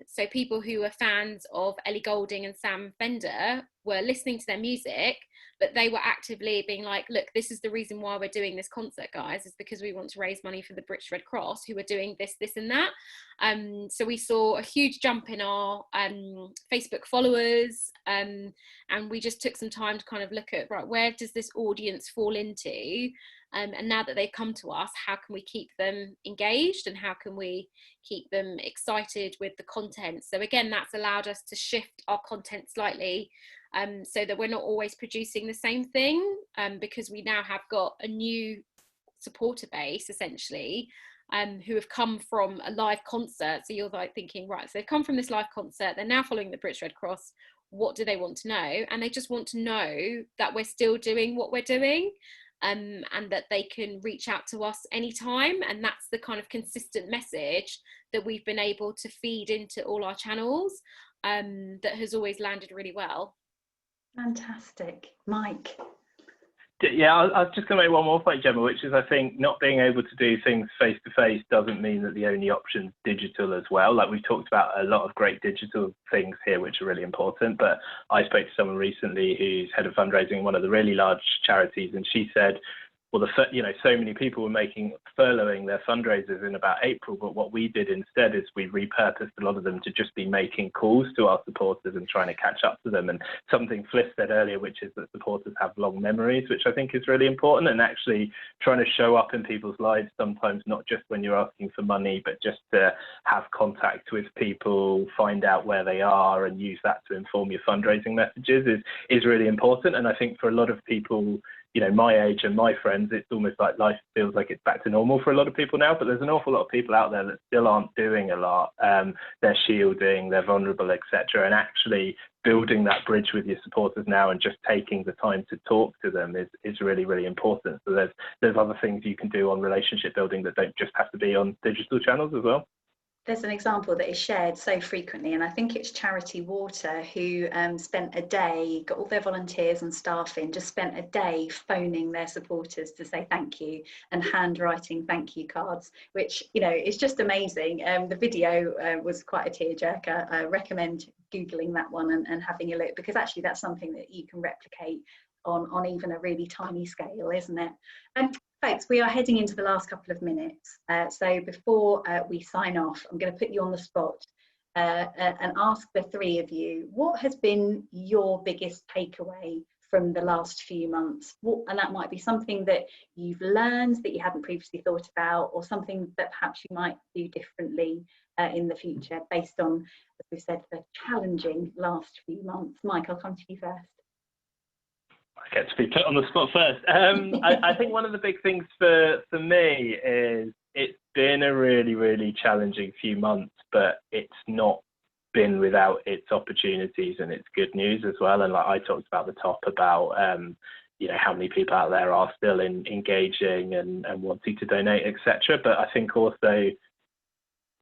So people who were fans of Ellie Goulding and Sam Fender were listening to their music, but they were actively being like, look, this is the reason why we're doing this concert, guys, is because we want to raise money for the British Red Cross, who are doing this, this and that. So we saw a huge jump in our Facebook followers, and we just took some time to kind of look at, right, where does this audience fall into? And now that they've come to us, how can we keep them engaged and how can we keep them excited with the content? So again, that's allowed us to shift our content slightly so that we're not always producing the same thing, because we now have got a new supporter base essentially who have come from a live concert. So you're like thinking, right, so they've come from this live concert, they're now following the British Red Cross. What do they want to know? And they just want to know that we're still doing what we're doing. And that they can reach out to us anytime. And that's the kind of consistent message that we've been able to feed into all our channels that has always landed really well. Fantastic. Mike? Yeah, I was just going to make one more point, Gemma, which is I think not being able to do things face to face doesn't mean that the only option's digital as well. Like we've talked about a lot of great digital things here, which are really important. But I spoke to someone recently who's head of fundraising in one of the really large charities, and she said, well, so many people were furloughing their fundraisers in about April, but what we did instead is we repurposed a lot of them to just be making calls to our supporters and trying to catch up to them. And something Fliss said earlier, which is that supporters have long memories, which I think is really important, and actually trying to show up in people's lives sometimes, not just when you're asking for money, but just to have contact with people, find out where they are and use that to inform your fundraising messages is really important. And I think for a lot of people, my age and my friends, it's almost like life feels like it's back to normal for a lot of people now, but there's an awful lot of people out there that still aren't doing a lot. They're shielding, they're vulnerable, etc. And actually building that bridge with your supporters now and just taking the time to talk to them is really, really important. So there's other things you can do on relationship building that don't just have to be on digital channels as well. There's an example that is shared so frequently, and I think it's Charity Water who spent a day, got all their volunteers and staff in, just spent a day phoning their supporters to say thank you and handwriting thank you cards, which, is just amazing. The video was quite a tearjerker. I recommend Googling that one and having a look, because actually that's something that you can replicate on even a really tiny scale, isn't it? Folks, we are heading into the last couple of minutes. So before we sign off, I'm going to put you on the spot and ask the three of you, what has been your biggest takeaway from the last few months? And that might be something that you've learned that you hadn't previously thought about, or something that perhaps you might do differently in the future based on, as we said, the challenging last few months. Mike, I'll come to you first. I get to be put on the spot first. I think one of the big things for me is it's been a really, really challenging few months, but it's not been without its opportunities and its good news as well. And like I talked about the top about, how many people out there are still engaging and wanting to donate, etc. But I think also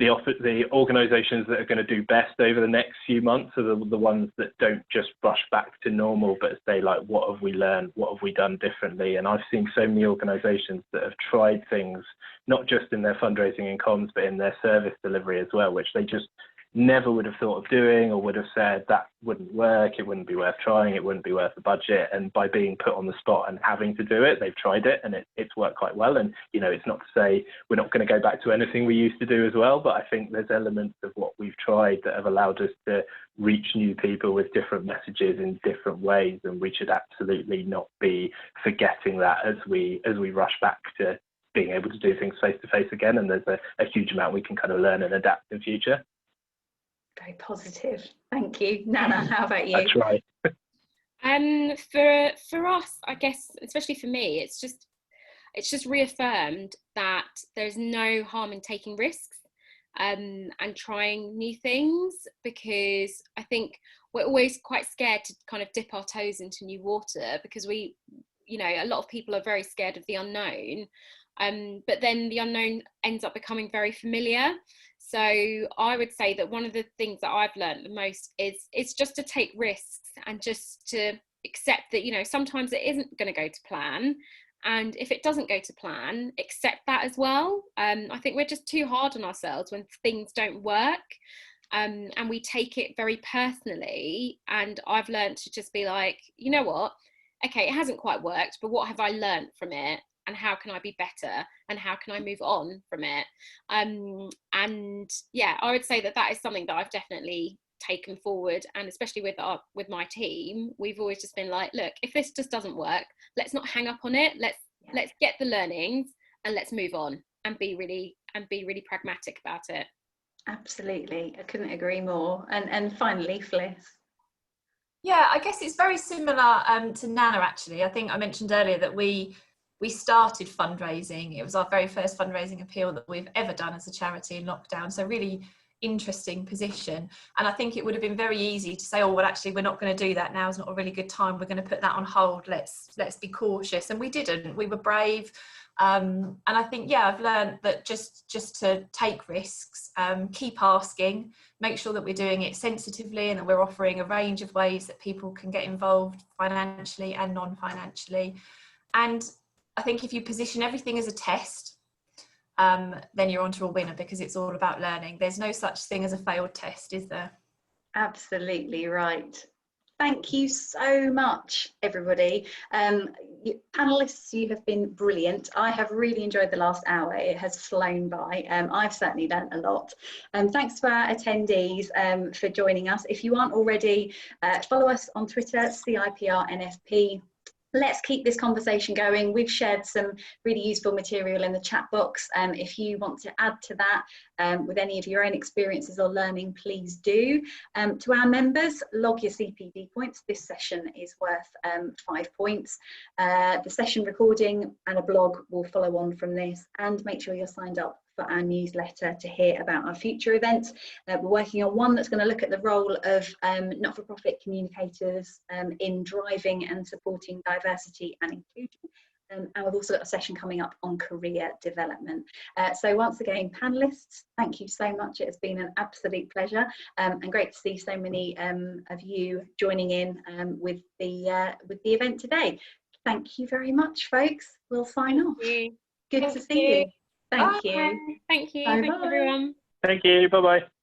the organisations that are going to do best over the next few months are the ones that don't just rush back to normal, but say, like, what have we learned? What have we done differently? And I've seen so many organisations that have tried things not just in their fundraising and comms, but in their service delivery as well, which they just never would have thought of doing, or would have said that wouldn't work, it wouldn't be worth trying, it wouldn't be worth the budget. And by being put on the spot and having to do it, they've tried it, and it's worked quite well. And, you know, it's not to say we're not going to go back to anything we used to do as well, but I think there's elements of what we've tried that have allowed us to reach new people with different messages in different ways, and we should absolutely not be forgetting that as we rush back to being able to do things face to face again. And there's a huge amount we can kind of learn and adapt in future. Very positive. Thank you. Nana, how about you? That's right. For us, I guess, especially for me, it's just reaffirmed that there's no harm in taking risks and trying new things, because I think we're always quite scared to kind of dip our toes into new water, because we, you know, a lot of people are very scared of the unknown. But then the unknown ends up becoming very familiar. So I would say that one of the things that I've learned the most is just to take risks, and just to accept that, you know, sometimes it isn't going to go to plan. And if it doesn't go to plan, accept that as well. I think we're just too hard on ourselves when things don't work. And we take it very personally. And I've learned to just be like, you know what? Okay, it hasn't quite worked, but what have I learned from it? And how can I be better, and how can I move on from it? And yeah, I would say that is something that I've definitely taken forward, and especially with my team, we've always just been like, look, if this just doesn't work, let's not hang up on it. Let's get the learnings and let's move on, and be really pragmatic about it. Absolutely, I couldn't agree more. And finally, Fliss. Yeah, I guess it's very similar to Nana, actually. I think I mentioned earlier that we started fundraising. It was our very first fundraising appeal that we've ever done as a charity in lockdown. So really interesting position. And I think it would have been very easy to say, oh, well, actually, we're not going to do that now. It's not a really good time. We're going to put that on hold. Let's be cautious. And we didn't. We were brave. And I think, yeah, I've learned that just to take risks, keep asking, make sure that we're doing it sensitively, and that we're offering a range of ways that people can get involved financially and non-financially. And I think if you position everything as a test, then you're onto a winner, because it's all about learning. There's no such thing as a failed test, is there? Absolutely right. Thank you so much, everybody. Panelists, you have been brilliant. I have really enjoyed the last hour. It has flown by. I've certainly learned a lot. Thanks to our attendees for joining us. If you aren't already, follow us on Twitter, CIPRNFP. Let's keep this conversation going. We've shared some really useful material in the chat box. If you want to add to that with any of your own experiences or learning, please do. To our members, log your CPD points. This session is worth 5 points. The session recording and a blog will follow on from this, and make sure you're signed up for our newsletter to hear about our future events. We're working on one that's going to look at the role of not-for-profit communicators in driving and supporting diversity and inclusion. And we've also got a session coming up on career development. So once again, panelists, thank you so much. It has been an absolute pleasure, and great to see so many of you joining in with the event today. Thank you very much, folks. We'll sign off. Good to see you. Thank you. Thank you. Bye-bye. Thank you, everyone. Thank you. Bye-bye.